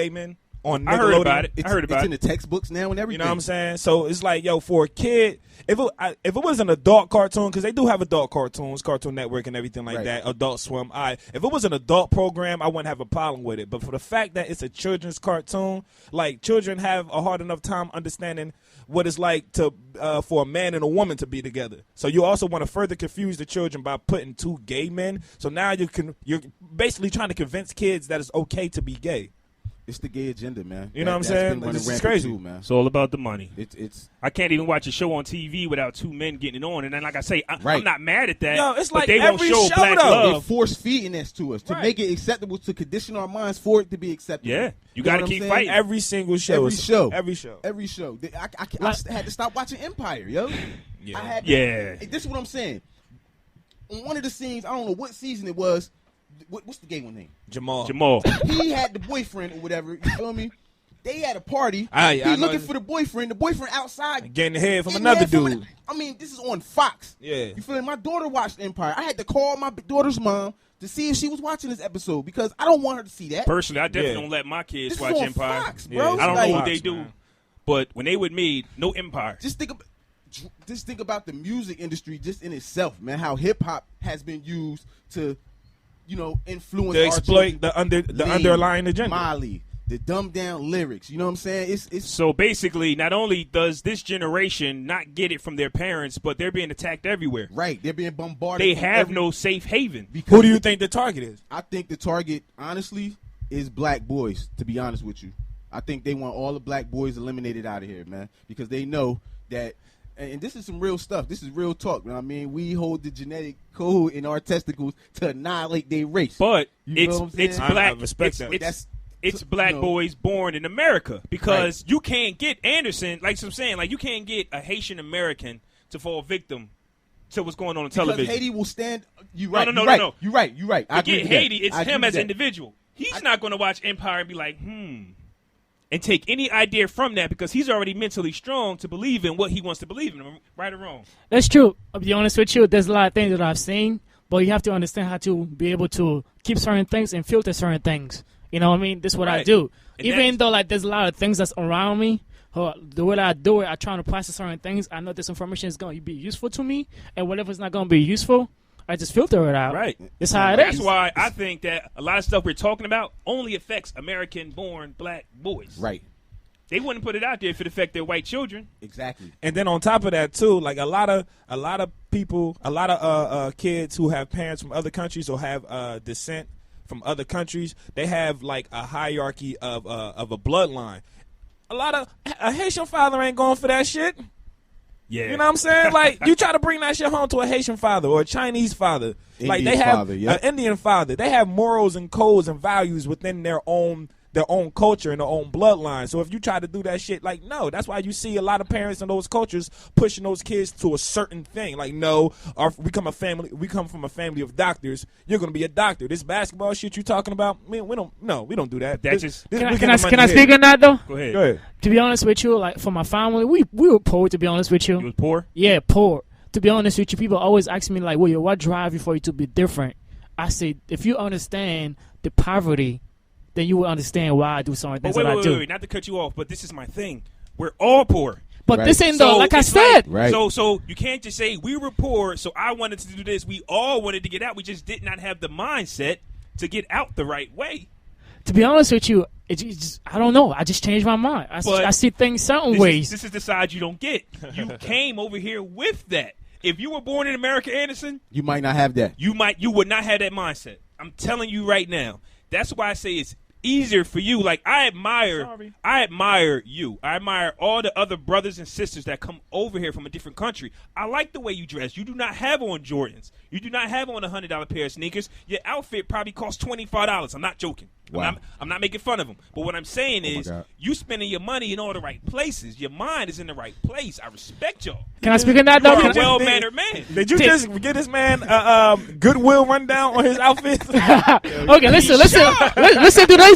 men? On Nickelodeon. I heard about it. It's in the textbooks now and everything. You know what I'm saying? So it's like, for a kid, if it was an adult cartoon, because they do have adult cartoons, Cartoon Network and everything like that, Adult Swim. If it was an adult program, I wouldn't have a problem with it. But for the fact that it's a children's cartoon, like children have a hard enough time understanding what it's like to for a man and a woman to be together. So you also want to further confuse the children by putting two gay men. So now you're basically trying to convince kids that it's okay to be gay. It's the gay agenda, man. You know what I'm saying? This is crazy. Too, man. It's all about the money. It's. I can't even watch a show on TV without two men getting it on. And then, like I say, I'm not mad at that. No, it's like but they every won't show show, black though. They love. force feeding this to us to make it acceptable, to condition our minds for it to be acceptable. Yeah, you know got to what keep I'm fighting. saying? Every single show. Every show. I had to stop watching Empire, yo. Yeah. I had to, Yeah. This is what I'm saying. On one of the scenes, I don't know what season it was. What's the gay one name? Jamal. He had the boyfriend or whatever. You feel me? They had a party. I He know. looking for the boyfriend. The boyfriend outside Getting the head from getting another head from dude. this is on Fox. Yeah. You feel me? My daughter watched Empire. I had to call my daughter's mom to see if she was watching this episode because I don't want her to see that. Personally, I definitely Yeah. don't let my kids This watch is on Empire. Fox, Yeah, bro. I don't Like, know what they Fox, do, man. but when they with me, no Empire. Just think about the music industry just in itself, man. How hip hop has been used to, influence To our exploit children. the underlying agenda. Molly, the dumbed down lyrics. You know what I'm saying? It's So basically, not only does this generation not get it from their parents, but they're being attacked everywhere. right. They're being bombarded. They from have no safe haven. Who do you think the target is? I think the target, honestly, is black boys, to be honest with you. I think they want all the black boys eliminated out of here, man, because they know that, and this is some real stuff. This is real talk. You know what I mean? We hold the genetic code in our testicles to annihilate their race. But You know what I'm it's saying? black. I respect that. It's black you know. boys born in America because you can't get Anderson. Like I'm saying, like you can't get a Haitian American to fall victim to what's going on because television. Haiti will stand. You're right. No. You're right. I agree Forget with that. Haiti. It's I agree him with as that. an individual. He's not going to watch Empire and be like, and take any idea from that because he's already mentally strong to believe in what he wants to believe in, right or wrong. That's true. I'll be honest with you. There's a lot of things that I've seen, but you have to understand how to be able to keep certain things and filter certain things. You know what I mean? This is what I Right. do. And Even though like there's a lot of things that's around me, the way that I do it, I try to process certain things. I know this information is going to be useful to me, and whatever's not going to be useful, I just filter it out. Right. It's how it That's is. why I think that a lot of stuff we're talking about only affects American-born black boys. Right. They wouldn't put it out there if it affected their white children. Exactly. And then on top of that too, like a lot of people, a lot of kids who have parents from other countries or have descent from other countries, they have like a hierarchy of a bloodline. A Haitian father ain't going for that shit. Yeah. You know what I'm saying? Like you try to bring that shit home to a Haitian father or a Chinese father, like Indian they have father, yeah. an Indian father. They have morals and codes and values within their own culture and their own bloodline. So if you try to do that shit, like, no, that's why you see a lot of parents in those cultures pushing those kids to a certain thing. Like, no, we come from a family of doctors. You're gonna be a doctor. This basketball shit you talking about, man, we don't do that. That's just. Can I speak on that though? Go ahead. Go ahead. To be honest with you, like for my family, we were poor. To be honest with you, You was poor? yeah, poor. To be honest with you, people always ask me like, "Well, what drive you for you to be different?" I say, if you understand the poverty, then you will understand why I do some of the things that I do. Wait, not to cut you off, but this is my thing. We're all poor. But Right. this ain't So though, like I it's said. Right. So you can't just say we were poor, so I wanted to do this. We all wanted to get out. We just did not have the mindset to get out the right way. To be honest with you, it just, I don't know. I just changed my mind. I see things certain ways. This is the side you don't get. You came over here with that. If you were born in America, Anderson, You might not have that. you would not have that mindset. I'm telling you right now. That's why I say it's easier for you. Like I admire you. I admire all the other brothers and sisters that come over here from a different country. I like the way you dress. You do not have on Jordans. You do not have on $100 pair of sneakers. Your outfit probably costs $25. I'm not joking. Wow. I'm not making fun of them. But what I'm saying is God. you spending your money in all the right places. Your mind is in the right place. I respect y'all. Can I speak on that You though? are Can a I- well-mannered man. Did you just get this man Goodwill rundown on his outfit? Okay, listen to this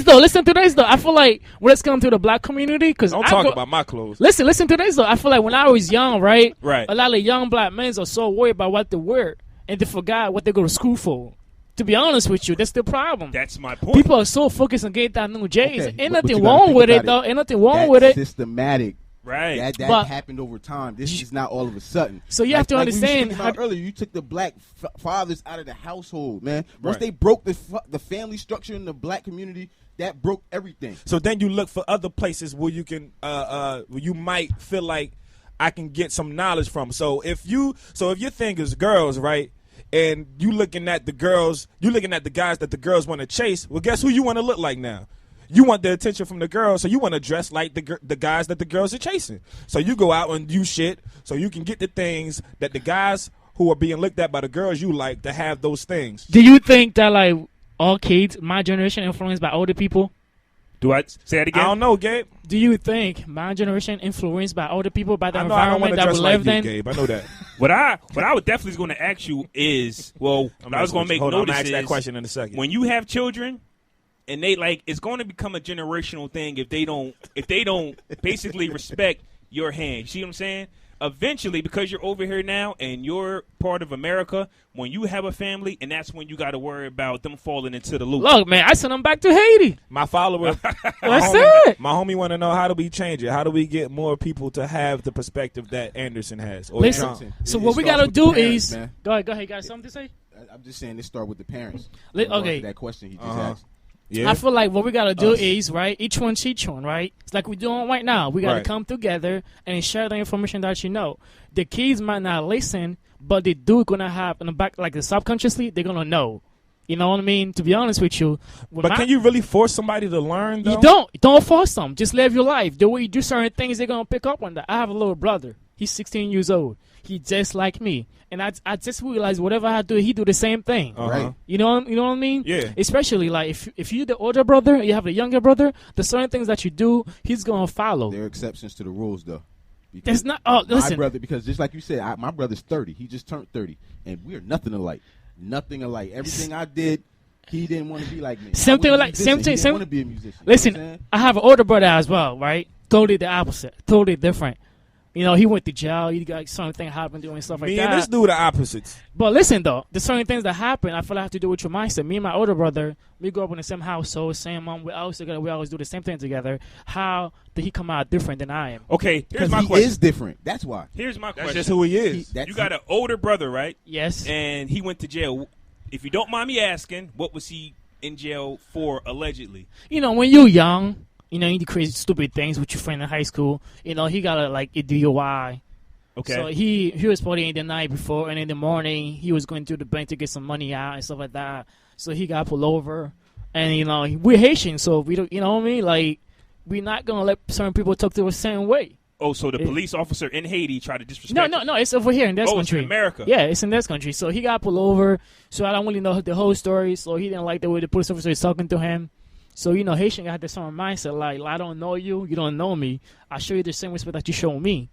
though. Listen to this though. I feel like when it's come to the black community, because Don't talk about my clothes. Listen to this though. I feel like when I was young, right? Right. A lot of young black men are so worried about what they wear and they forgot what they go to school for. To be honest with you, that's the problem. That's my point. People are so focused on getting that new J's. Okay, Ain't but nothing you gotta wrong think with it about though. it. Ain't nothing wrong That's with it. systematic. right. That But- happened over time. This is not all of a sudden. So you have to we understand were how- speaking about earlier, you took the black fathers out of the household, man. Once Right. they broke the family structure in the black community, that broke everything. So then you look for other places where you can, where you might feel like I can get some knowledge from. So if your thing is girls, right, and you looking at the girls, you looking at the guys that the girls want to chase. Well, guess who you want to look like now? You want the attention from the girls, so you want to dress like the guys that the girls are chasing. So you go out and do shit, so you can get the things that the guys who are being looked at by the girls you like to have those things. Do you think that like all kids, my generation, influenced by older people? Do I say that I again? don't know, Gabe. Do you think my generation influenced by older people, by the I know I don't want environment to that we dress like lived you, in? Gabe. I know that. What I would definitely going to ask you is, well, what I was going to make Hold on, I'm notice gonna ask that is question in a second. when you have children, and they like, it's going to become a generational thing if they don't basically respect your hand. You see what I'm saying? Eventually, because you're over here now and you're part of America, when you have a family, and that's when you got to worry about them falling into the loop. Look, man, I sent them back to Haiti. My follower, That's it. my homie want to know, how do we change it? How do we get more people to have the perspective that Anderson has? Or Listen, John? so It what we starts gotta with the do parents, is man. go ahead. You got something to say? I'm just saying, this start with the parents. Li- In regards okay. to that question he just Uh-huh. asked. Yeah. I feel like what we gotta do Us. is right. Each one teach one, right? It's like we're doing right now. We gotta Right. come together and share the information that you know. The kids might not listen, but they do gonna have in the back, like the subconsciously, they're gonna know. You know what I mean? To be honest with you, with But my- can you really force somebody to learn, though? You don't force them. Just live your life. The way you do certain things, they're gonna pick up on that. I have a little brother. He's 16 years old. He just like me, and I just realized whatever I do, he do the same thing. Uh-huh. Right. You know what I mean? Yeah. Especially like if you're the older brother, you have the younger brother. The certain things that you do, he's gonna follow. There are exceptions to the rules, though. That's not. Oh, listen. My brother, because just like you said, my brother's 30. He just turned 30, and we're nothing alike. Nothing alike. Everything I did, he didn't want to be like me. Same thing. Like same thing. He didn't want to be a musician. Listen, I have an older brother as well, right? Totally the opposite. Totally different. You know, he went to jail. He got something happened doing stuff like that. Me and this dude are opposites. But listen, though, there's certain things that happen. I feel like have to do with your mindset. Me and my older brother, we grew up in the same household, same mom. We always together. We always do the same thing together. How did he come out different than I am? Okay, here's my he question. is different. That's why. Here's my question. That's just who he is. You got an older brother, right? Yes. And he went to jail. If you don't mind me asking, what was he in jail for, allegedly? You know, when you're young, you know, you do crazy, stupid things with your friend in high school. You know, he got a DUI. Okay. So he was partying the night before, and in the morning he was going to the bank to get some money out and stuff like that. So he got pulled over, and you know we're Haitian, so we don't, you know what I mean? Like we're not gonna let certain people talk to us the same way. Oh, so the police officer in Haiti tried to disrespect? No, it's over here in this country. It's in America. Yeah, it's in this country. So he got pulled over. So I don't really know the whole story. So he didn't like the way the police officer is talking to him. So you know, Haitian got this sort of mindset like I don't know you, you don't know me. I show you the same respect that you show me.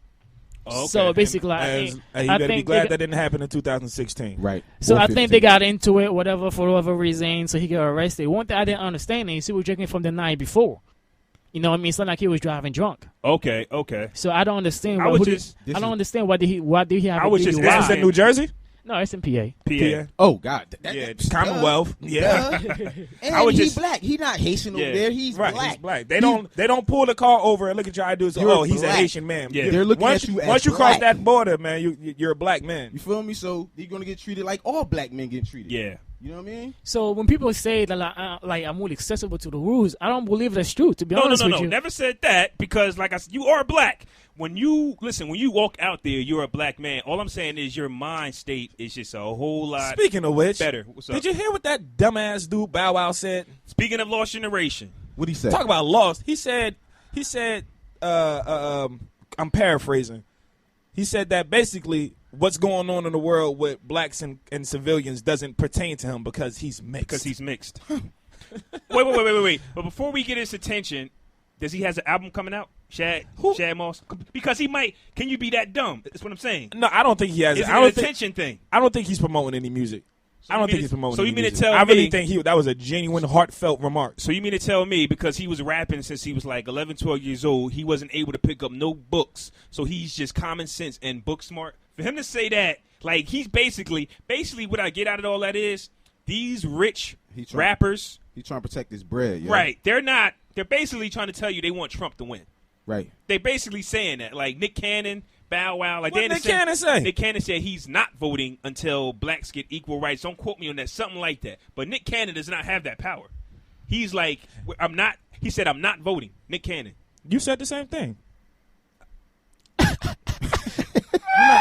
Okay. So basically, you better be glad that didn't happen in 2016. Right. So Or I think 15. they got into it, whatever, for whatever reason. So he got arrested. One thing I didn't understand is he was drinking from the night before. You know what I mean? It's not like he was driving drunk. Okay. So I don't understand. I don't understand why did he have I a was just DUI. This is in New Jersey? No, it's in PA. PA. Oh God. Yeah, Commonwealth. Yeah. And I was he's just- black. He's not Haitian Yeah. over there. He's Right, black. he's black. They don't pull the car over and look at your ID and say, You're "Oh, he's a black. Haitian man." Yeah. They're looking once at you as once you cross black. that border, man, you're a black man. You feel me? So you're gonna get treated like all black men get treated. Yeah. You know what I mean? So when people say that like I'm really accessible to the rules, I don't believe that's true. To be honest with you, Never said that because, like I said, you are black. When you walk out there, you're a black man. All I'm saying is your mind state is just a whole lot. Speaking of which, better. What's up? did you hear what that dumbass dude Bow Wow said? Speaking of lost generation, What'd he say? Talk about lost. He said, I'm paraphrasing. He said that basically what's going on in the world with blacks and civilians doesn't pertain to him because he's mixed. Wait. But before we get his attention, does he has an album coming out? Shad Moss? Because he might. Can you be that dumb? That's what I'm saying. No, I don't think he has. Is it I an don't think. attention thing? I don't think he's promoting any music. I don't think he's promoting. So you any mean to music. tell I really me- think that was a genuine, heartfelt remark. So you mean to tell me because he was rapping since he was like 11, 12 years old, he wasn't able to pick up no books, so he's just common sense and book smart? For him to say that, like he's basically what I get out of all that is these rich rappers, He's trying to protect his bread. Yeah? right? They're basically trying to tell you they want Trump to win. Right. They basically saying that, like Nick Cannon, Bow Wow, like What Nick Cannon say? Nick Cannon said he's not voting until blacks get equal rights. Don't quote me on that, something like that. But Nick Cannon does not have that power. He's like, I'm not. He said, I'm not voting. Nick Cannon. You said the same thing.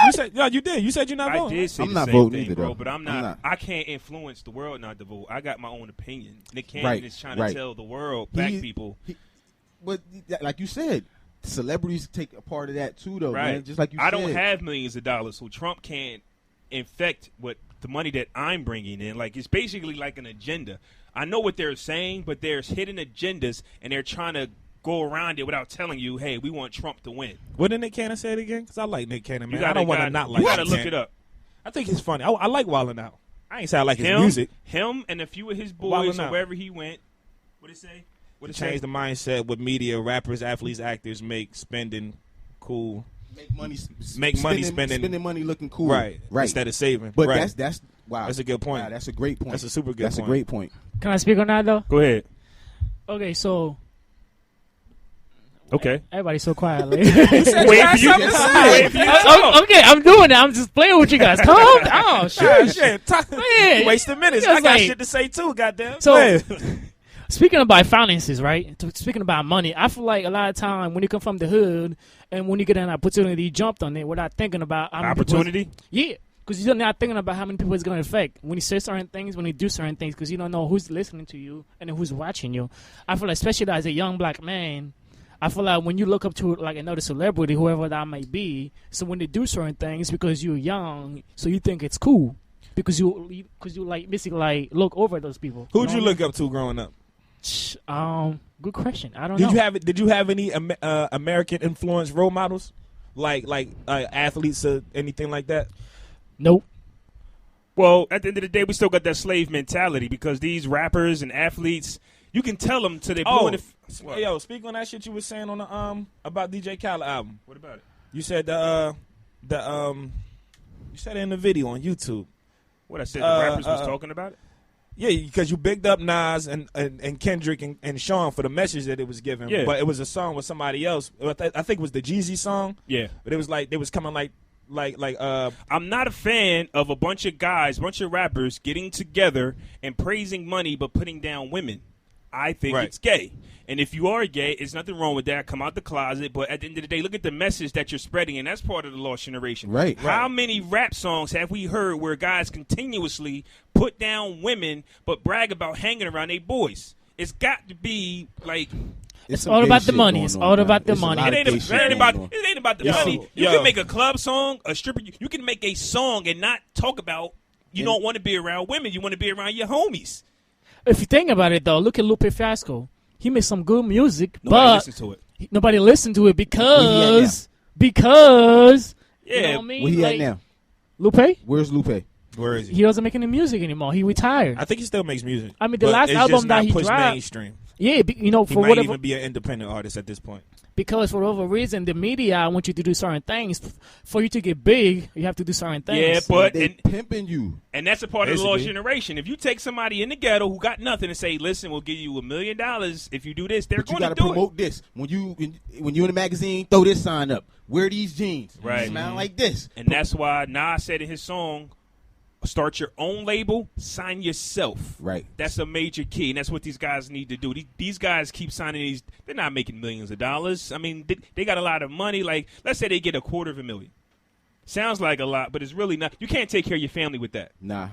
You said no. You did. You said you're not I voting. did say I'm the not same voting thing, either, bro. though. But I'm I'm not. not. I can't influence the world not to vote. I got my own opinion. Nick Cannon Right, is trying to right. tell the world, black people. But like you said, celebrities take a part of that too, though. Right. Man. Just like you I said. don't have millions of dollars, so Trump can't infect what the money that I'm bringing in. Like it's basically like an agenda. I know what they're saying, but there's hidden agendas, and they're trying to go around it without telling you, "Hey, we want Trump to win." What did Nick Cannon say it again? Because I like Nick Cannon, man. You gotta, I don't want to not like. You gotta Nick look Cannon. it up. I think he's funny. I like Wildin' Out. I ain't say I like his Him, music. him, and a few of his Wildin' boys, or Out. wherever he went. What did it say? What did it say? Change the mindset with media, rappers, athletes, actors make spending cool. Make money spending spending money looking cool. Right. Right. Instead of saving. But right. that's wow. That's a good point. Wow, that's a great point. That's a super good That's point. a great point. can I speak on that though? Go ahead. Okay, so Okay. everybody's so quiet. Like. Wait for you to say. Wait for you to talk. Okay, I'm doing it. I'm just playing with you guys. Calm down. Sure. Shit. Man. Wasting minutes. Just I got like- shit to say too, goddamn. So- Go ahead. Speaking about finances, right? Speaking about money, I feel like a lot of time when you come from the hood and when you get an opportunity, you jumped on it without thinking about how many people Opportunity? Yeah, because you're not thinking about how many people it's going to affect when you say certain things, when you do certain things, because you don't know who's listening to you and who's watching you. I feel like, especially as a young black man, I feel like when you look up to like another celebrity, whoever that may be, so when they do certain things because you're young, so you think it's cool because you like basically like look over those people. Who'd you know? look up to growing up? Good question. I don't know. Did you have any American influence role models? like athletes or anything like that? Nope. Well, at the end of the day, we still got that slave mentality because these rappers and athletes, you can tell them till they blow in the. Yo, speak on that shit you was saying on the about DJ Khaled album. What about it? You said you said it in the video on YouTube. What I said, the rappers was talking about it. Yeah, because you bigged up Nas and Kendrick and Sean for the message that it was given. Yeah. But it was a song with somebody else. I think it was the Jeezy song. Yeah. But it was like they was coming like I'm not a fan of a bunch of rappers getting together and praising money but putting down women. I think Right. it's gay. And if you are gay, there's nothing wrong with that. Come out the closet. But at the end of the day, look at the message that you're spreading, and that's part of the lost generation. Right. How many rap songs have we heard where guys continuously put down women but brag about hanging around their boys? It's got to be like... It's all about the money. It's all about the money. It ain't about the money. You Yo. can make a club song, a stripper. You can make a song and not talk about you don't want to be around women. You want to be around your homies. If you think about it, though, look at Lupe Fiasco. He made some good music, Nobody but listens to it. nobody listened to it because you Yeah. know what I mean? Where he Like, at now? Lupe? Where's Lupe? where is he? He doesn't make any music anymore. He retired. I think he still makes music. I mean, the but last it's album just that not he pushed dropped- mainstream. Yeah, you know, He for might whatever, even be an independent artist at this point. because for whatever reason, the media want you to do certain things. For you to get big, you have to do certain things. Yeah, but They and, pimping you. and that's a part of the lost Basically. generation. If you take somebody in the ghetto who got nothing and say, "Listen, we'll give you $1 million if you do this," they're But you going got to to do promote this. When you in the magazine, throw this sign up. Wear these jeans. Right. Smile like this. it. And that's why Nas said in his song, "Start your own label, sign yourself." Right. That's a major key, and that's what these guys need to do. These guys keep signing these. They're not making millions of dollars. I mean, they got a lot of money. Like, let's say they get $250,000. Sounds like a lot, but it's really not. You can't take care of your family with that. Nah.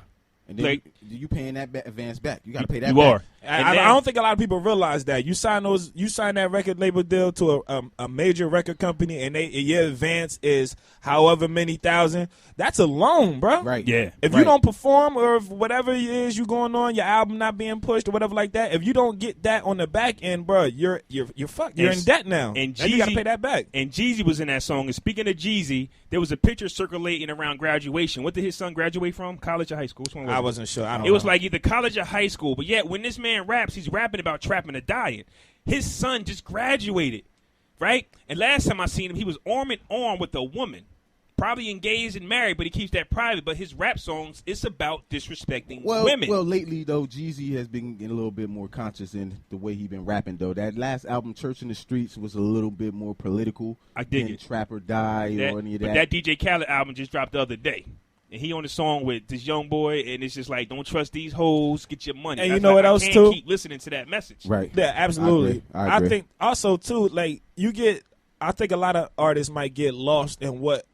And then Like- you paying that advance back. You got to pay that You back. are. And I then- don't think a lot of people realize that you sign that record label deal to a major record company, and your advance is however many thousand. That's a loan, bro. Right. Yeah. If you don't perform, or if whatever it is you going on, your album not being pushed or whatever like that, if you don't get that on the back end, bro, you're fucked. You're in debt now, And you got to Jeezy- pay that back. And Jeezy was in that song. And speaking of Jeezy, there was a picture circulating around graduation. What did his son graduate from? College or high school? Which one was I it? wasn't sure. I don't It was know. like either college or high school. But yet, when this man raps, he's rapping about trapping or dying. His son just graduated, right? And last time I seen him, he was arm in arm with a woman. Probably engaged and married, but he keeps that private. But his rap songs, it's about disrespecting women. Well, lately though, Jeezy has been getting a little bit more conscious in the way he been rapping. Though that last album, Church in the Streets, was a little bit more political. I dig than it. Trap or Die or any of But that. that DJ Khaled album just dropped the other day. And he on the song with this young boy, and it's just like, don't trust these hoes, get your money. And you That's know like, what I else, can't too? keep listening to that message. Right. Yeah, absolutely. I agree. think also too, like I think a lot of artists might get lost in what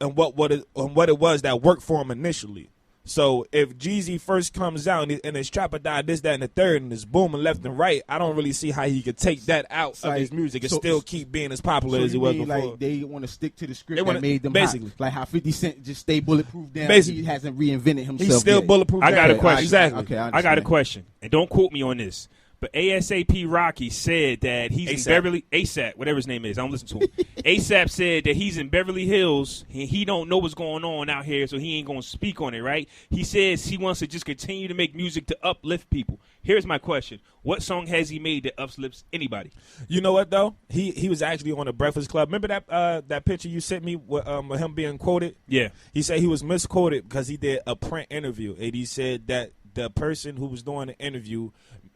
it was that worked for him initially. So if Jeezy first comes out and it's Trap or Die, this, that, and the third, and it's booming left and right, I don't really see how he could take that out of his music and still keep being as popular as he was before. Like they want to stick to the script They wanna- that made them basically. hot. Like how 50 Cent just stay bulletproof down. Basically. He hasn't reinvented himself. He's still yet. bulletproof. I got a down. question. Exactly. Okay, I got a understand. question, and don't quote me on this. But ASAP Rocky said that he's in ASAP. Beverly ASAP, whatever his name is. I don't listen to him. ASAP said that he's in Beverly Hills and he don't know what's going on out here, so he ain't gonna speak on it, right? He says he wants to just continue to make music to uplift people. Here's my question: what song has he made that uplifts anybody? You know what though? He was actually on the Breakfast Club. Remember that picture you sent me with him being quoted? Yeah. He said he was misquoted because he did a print interview, and he said that the person who was doing the interview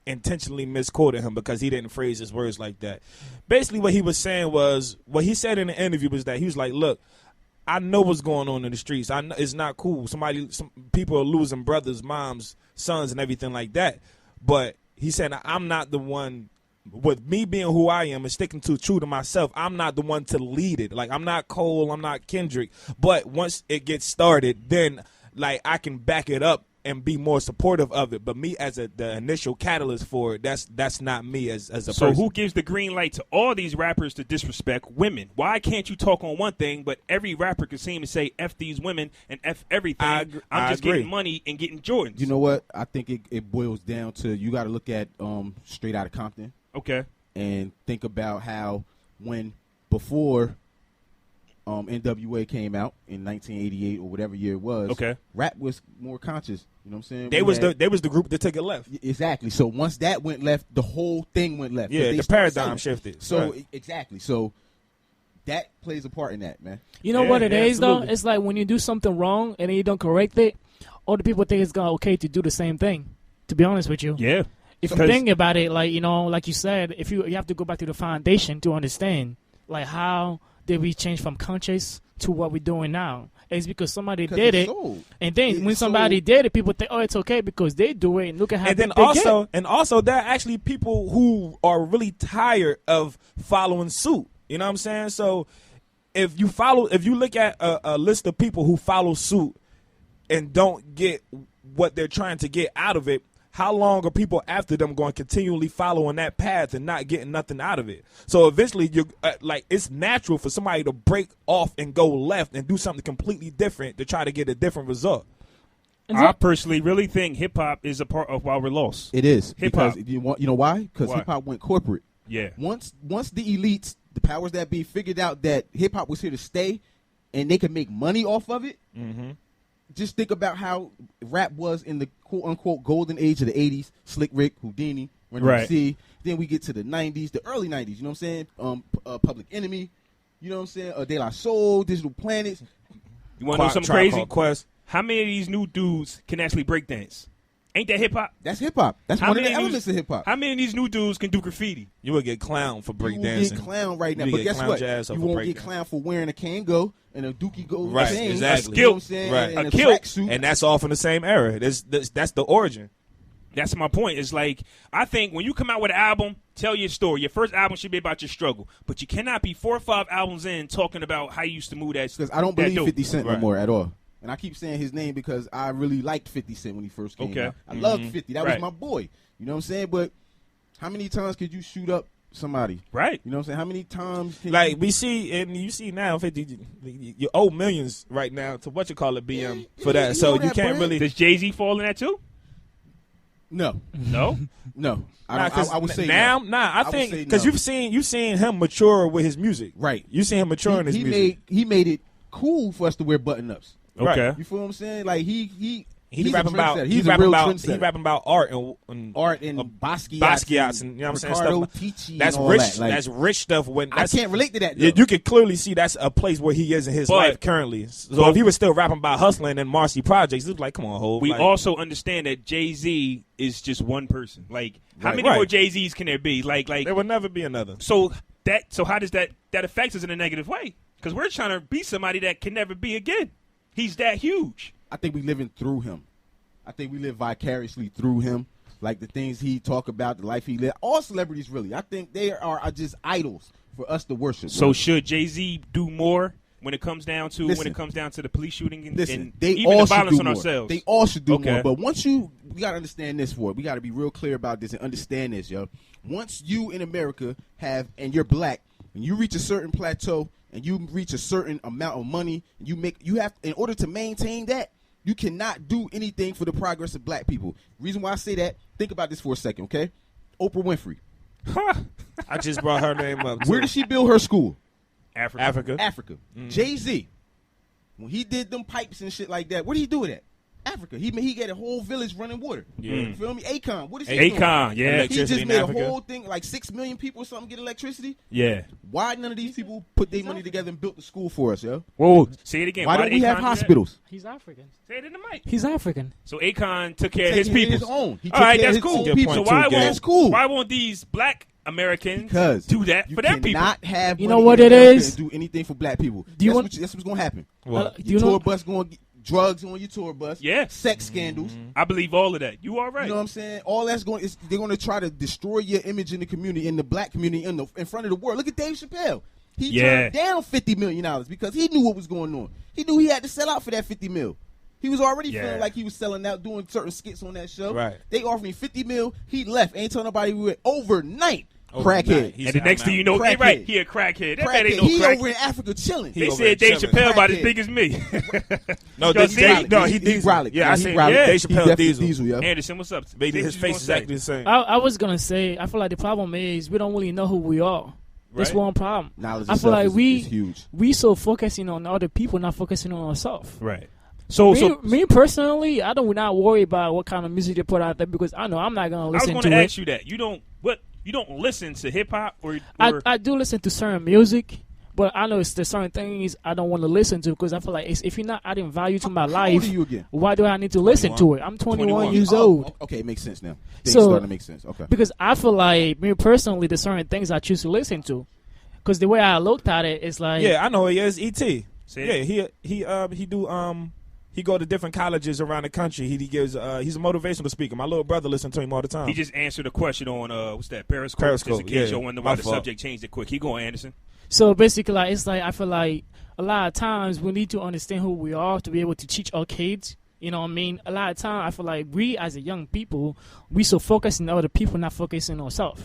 intentionally misquoted him because he didn't phrase his words like that. Basically, what he was saying was, what he said in the interview was that he was like, "Look, I know what's going on in the streets. I know it's not cool. Some people are losing brothers, moms, sons, and everything like that. But he said, I'm not the one." With me being who I am and sticking true to myself, I'm not the one to lead it. Like, I'm not Cole, I'm not Kendrick. But once it gets started, then like I can back it up and be more supportive of it. But me as the initial catalyst for it, that's not me as a So person. who gives the green light to all these rappers to disrespect women? Why can't you talk on one thing, but every rapper can seem to say F these women and F everything? I'm just agree. getting money and getting Jordans. You know what? I think it boils down to you got to look at Straight Outta Compton. Okay. And think about how before NWA came out in 1988 or whatever year it was, rap was more conscious. You know what I'm saying? They was the group that took it left. Exactly. So once that went left, the whole thing went left. Yeah, the paradigm shifted. So right. exactly. So that plays a part in that, man. You know what it is, absolutely. though? It's like when you do something wrong and then you don't correct it, all the people think it's okay to do the same thing, to be honest with you. Yeah. If you think about it, like, you know, like you said, if you have to go back to the foundation to understand, like, how did we change from conscious to what we're doing now? It's because somebody did it, and then when somebody did it, people think, oh, it's okay because they do it, and look at how big they get. And also, there are actually people who are really tired of following suit. You know what I'm saying? So if you look at a list of people who follow suit and don't get what they're trying to get out of it, how long are people after them going to continually following that path and not getting nothing out of it? So eventually, you it's natural for somebody to break off and go left and do something completely different to try to get a different result. I personally really think hip hop is a part of why we're lost. It is hip hop. You know why? Because hip hop went corporate. Yeah. Once the elites, the powers that be, figured out that hip hop was here to stay, and they could make money off of it. Mm-hmm. Just think about how rap was in the quote-unquote golden age of the 80s. Slick Rick, Houdini, Run DMC. Then we get to the 90s, the early 90s, you know what I'm saying? Public Enemy, you know what I'm saying? De La Soul, Digital Planets. You want to know something crazy? Quest. How many of these new dudes can actually break dance? Ain't that hip-hop? That's hip-hop. That's one of the elements of hip-hop. How many of these new dudes can do graffiti? You would get clowned for breakdancing. You will get clowned right now. But guess what? You won't get clowned for wearing a Kango and a Dookie Gold chain. Exactly. You know what I'm saying? Right. And a tracksuit. And that's all from the same era. That's the origin. That's my point. It's like, I think when you come out with an album, tell your story. Your first album should be about your struggle. But you cannot be 4 or 5 albums in talking about how you used to move that. Because I don't believe 50 Cent no more at all. And I keep saying his name because I really liked 50 Cent when he first came out. I loved 50. That was my boy. You know what I'm saying? But how many times could you shoot up somebody? Right. You know what I'm saying? How many times? We see, and you see now, 50, you owe millions right now to BM for that. So you can't really. Does Jay-Z fall in that too? No. No? No. I would say now. No. Nah, I think because you've seen him mature with his music. Right. You seen him mature in his music. He made it cool for us to wear button-ups. Okay. You feel what I'm saying? Like he's rapping about he's a real trendsetter. He's rapping about art and Basquiat's and you know what I'm Ricardo, saying? Ticci That's and all rich. That. Like, that's rich stuff. I can't relate to that. Though. You can clearly see that's a place where he is in his life currently. So if he was still rapping about hustling and Marcy Projects, it's like, come on, Hov. We also understand that Jay-Z is just one person. Like, how many more Jay-Z's can there be? Like there will never be another. So how does that affect us in a negative way? Because we're trying to be somebody that can never be again. He's that huge. I think we living through him. I think we live vicariously through him. Like the things he talk about, the life he lived. All celebrities, really. I think they are just idols for us to worship. So should Jay-Z do more when it comes down to the police shooting and they even all the violence should on do ourselves? They all should do more. But once we got to understand this for it. We got to be real clear about this and understand this, yo. Once you in America and you're black, and you reach a certain plateau, and you reach a certain amount of money, you have in order to maintain that, you cannot do anything for the progress of black people. Reason why I say that, think about this for a second, okay? Oprah Winfrey. I just brought her name up. Where did she build her school? Africa. Mm. Jay-Z, when he did them pipes and shit like that, where did he do it at? Africa. He got a whole village running water. Yeah. You feel me? Akon. What is he doing? Akon, yeah. He just made a whole thing, like 6 million people or something get electricity. Yeah. Why none of these people put their money together and built the school for us, yo? Whoa. Say it again. Why don't we have hospitals? He's African. Say it in the mic. He's African. So Akon took care of his people. His own. He all right, that's his cool. Own people. So why won't these black Americans do that for their people? You cannot have you know what it is? Do anything for black people. That's what's going to happen. Your tour bus going to drugs on your tour bus. Yeah. Sex scandals. I believe all of that. You all right. You know what I'm saying? All that's they're going to try to destroy your image in the community, in the black community, in front of the world. Look at Dave Chappelle. He turned down $50 million because he knew what was going on. He knew he had to sell out for that $50 million. He was already feeling like he was selling out, doing certain skits on that show. Right. They offered me $50 million. He left. Ain't told nobody we went overnight. Crackhead. And the next thing you know, right, he a crackhead. That man ain't no he crackhead. over in Africa chilling. They said Dave Chappelle about as big as me. He's brolic. Yeah, I seen Dave Chappelle Diesel. Yeah. Anderson, what's up? His face is exactly the same. I was going to say, I feel like the problem is we don't really know who we are. That's one problem. Knowledge I feel like is huge. we so focusing on other people, not focusing on ourselves. Right. So me personally, I don't not worry about what kind of music they put out there because I know I'm not gonna listen to it. I was going to ask you that. You don't listen to hip hop or I do listen to certain music, but I know there's certain things I don't want to listen to because I feel like if you're not adding value to my life, how old are you again? Why do I need to listen to it? I'm 21 years old. Okay, it makes sense now. Things So- starting to make sense. Okay. Because I feel like me personally, there's certain things I choose to listen to. Because the way I looked at it, it's like Yeah, I know he is. E.T. See? Yeah, he go to different colleges around the country. He gives he's a motivational speaker. My little brother listens to him all the time. He just answered a question on what's that Periscope? Periscope, Just in case yeah. you wonder My why the fault. subject changed it quick. He going, Anderson. So basically, like, it's like I feel like a lot of times we need to understand who we are to be able to teach our kids. You know what I mean? A lot of time I feel like we as a young people, we so focusing on other people, not focusing on ourselves.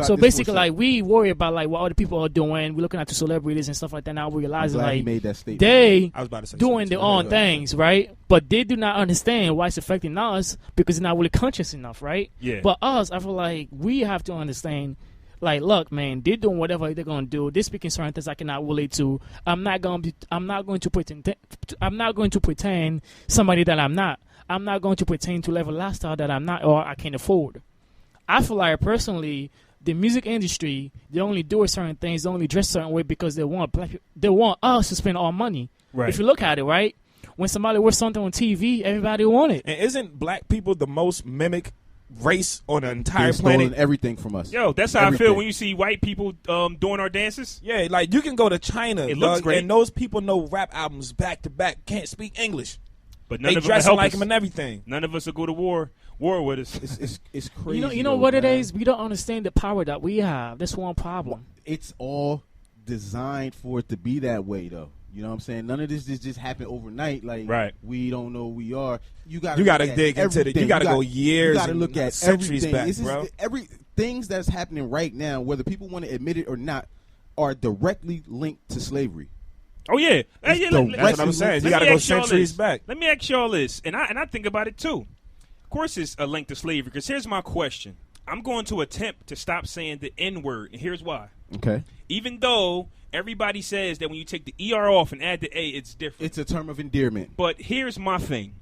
So basically, like, we worry about like what other people are doing. We're looking at the celebrities and stuff like that. Now we realize Glad he like made that statement. they I was about to say doing something. their own things, right? But they do not understand why it's affecting us because they're not really conscious enough, right? Yeah. But us, I feel like we have to understand. Like, look, man, they're doing whatever they're gonna do. They're speaking certain things I cannot relate to. I'm not going to pretend somebody that I'm not. I'm not going to pretend to live a lifestyle that I'm not or I can't afford. I feel like personally, the music industry, they only do certain things, they only dress a certain way because they want us to spend our money. Right. If you look at it, right, when somebody wears something on TV, everybody want it. And isn't black people the most mimic race on the entire They're stealing planet? everything from us. Yo, that's how I Everything. feel when you see white people doing our dances. Yeah, like you can go to China, It looks dog, great. and those people know rap albums back to back, can't speak English. But none They of them dressing help like us. them and everything. None of us will go to war with us. It's crazy. You know though, what it man. is? We don't understand the power that we have. That's one problem. It's all designed for it to be that way, though. You know what I'm saying? None of this just happened overnight. Like, Right. we don't know who we are. You got You gotta dig into the. You gotta go years. You got to and look at centuries everything. back, This is bro. things that's happening right now, whether people want to admit it or not, are directly linked to slavery. Oh yeah, It's yeah. direct- That's what I'm saying. You let gotta me go ask y'all centuries this. back. Let me ask y'all this, and I think about it too. Of course, it's a link to slavery. Because here's my question: I'm going to attempt to stop saying the N-word, and here's why. Okay. Even though everybody says that when you take the ER off and add the A, it's different. It's a term of endearment. But here's my thing: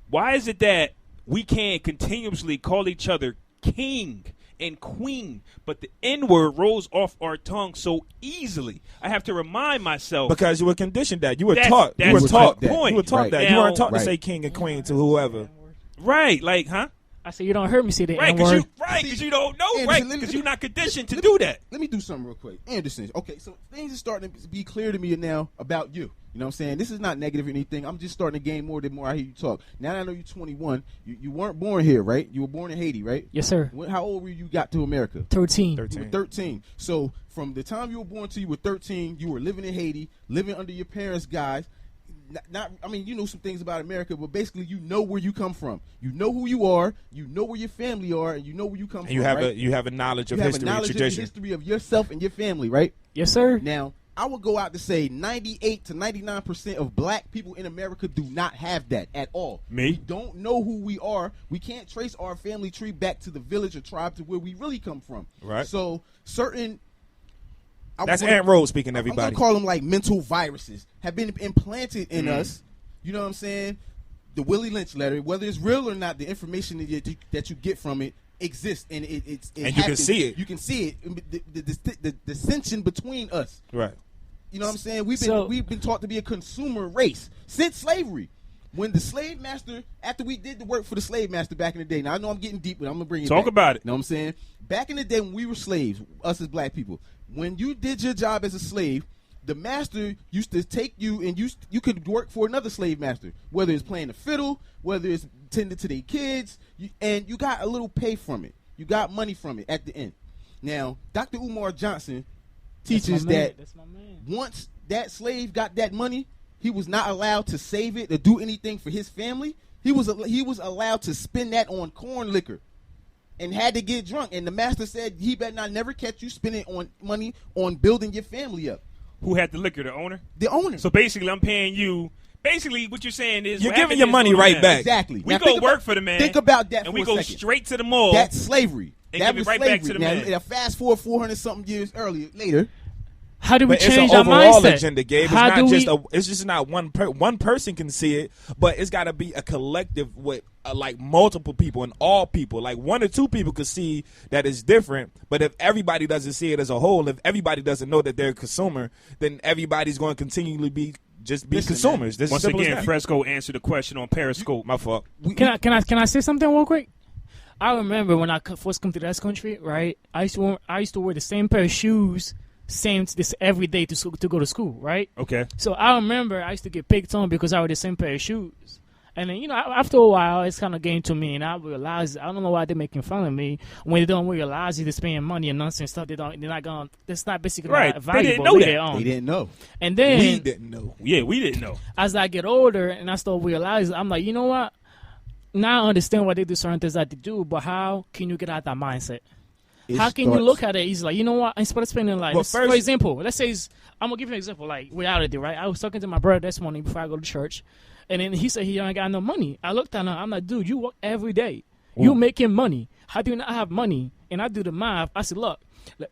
why is it that we can't continuously call each other king and queen, but the N-word rolls off our tongue so easily? I have to remind myself. Because you were conditioned that. You were That's- taught. that's You were my taught. point. You were taught Right. that. Now- You weren't taught to Right. say king and queen to whoever. Right, like, huh? I said, you don't hear me say the Right, N-word. because you don't know, Anderson, right? let me- Because you're not conditioned to let do me- that. Let me do something real quick. Anderson, okay, so things are starting to be clear to me now about you. You know what I'm saying? This is not negative or anything. I'm just starting to gain more the more I hear you talk. Now that I know you're 21, you weren't born here, right? You were born in Haiti, right? Yes, sir. How old were you got to America? 13. You were 13. So from the time you were born to you were 13, you were living in Haiti, living under your parents' guise. I mean, you know some things about America, but basically you know where you come from. You know who you are, you know where your family are, and you know where you come And from. you have right? you have a knowledge of You have a history and knowledge of the tradition. history of yourself and your family, right? Yes, sir. Now, I would go out to say 98 to 99% of black people in America do not have that at all. Me? We don't know who we are. We can't trace our family tree back to the village or tribe to where we really come from. Right. So certain... That's Aunt Rose speaking, I'm everybody. going to call them like mental viruses have been implanted in us. You know what I'm saying? The Willie Lynch letter, whether it's real or not, the information that you get from it exists, and it And you can happens. see it. You can see it. The dissension between us. Right. You know what I'm saying? So- We've been taught to be a consumer race since slavery. When the slave master, after we did the work for the slave master back in the day, now I know I'm getting deep, but I'm gonna bring it Talk back. about it. You know what I'm saying? Back in the day when we were slaves, us as black people, when you did your job as a slave, the master used to take you and you could work for another slave master, whether it's playing the fiddle, whether it's tending to their kids, and you got a little pay from it. You got money from it at the end. Now, Dr. Umar Johnson teaches that That's my man. once that slave got that money, he was not allowed to save it or do anything for his family. He was allowed to spend that on corn liquor and had to get drunk. And the master said he better not never catch you spending on money on building your family up. Who had the liquor? The owner? The owner. So basically, I'm paying you. Basically, what you're saying is You're what giving happened your is money go to right them. back. Exactly. We Now go think work about- for the man. Think about that and for we a go second. straight to the mall. That's slavery. And that give was it right slavery. back to the now, man. now, fast forward 400-something years later. How do we But it's change an our overall mindset? agenda, Gabe. It's How not do just we? it's just not one person can see it, but it's got to be a collective with like multiple people and all people. Like 1 or 2 people could see that it's different, but if everybody doesn't see it as a whole, if everybody doesn't know that they're a consumer, then everybody's going to continually be consumers. This Once is simple again, as that. Fresco answered the question on Periscope. My fault. Can I say something real quick? I remember when I first come to this country, right? I used to wear the same pair of shoes, this every day to go to school, right? Okay. So I remember I used to get picked on because I wore the same pair of shoes. And then, after a while, it's kind of getting to me, and I realized, I don't know why they're making fun of me when they don't realize they're spending money and nonsense stuff. They're not going. That's not basically Right. not They valuable. didn't know that. Their own. They didn't know. And then We didn't know. Yeah, we didn't know. as I get older and I start realizing, I'm like, you know what? Now I understand why they do certain things that they do, but how can you get out that mindset? How can you look at it? He's like, you know what? Instead of spending like, Well, for example, let's say I'm gonna give you an example, like reality, right? I was talking to my brother this morning before I go to church, and then he said he ain't got no money. I looked at him, I'm like, dude, you work every day, you making money. How do you not have money? And I do the math. I said, look,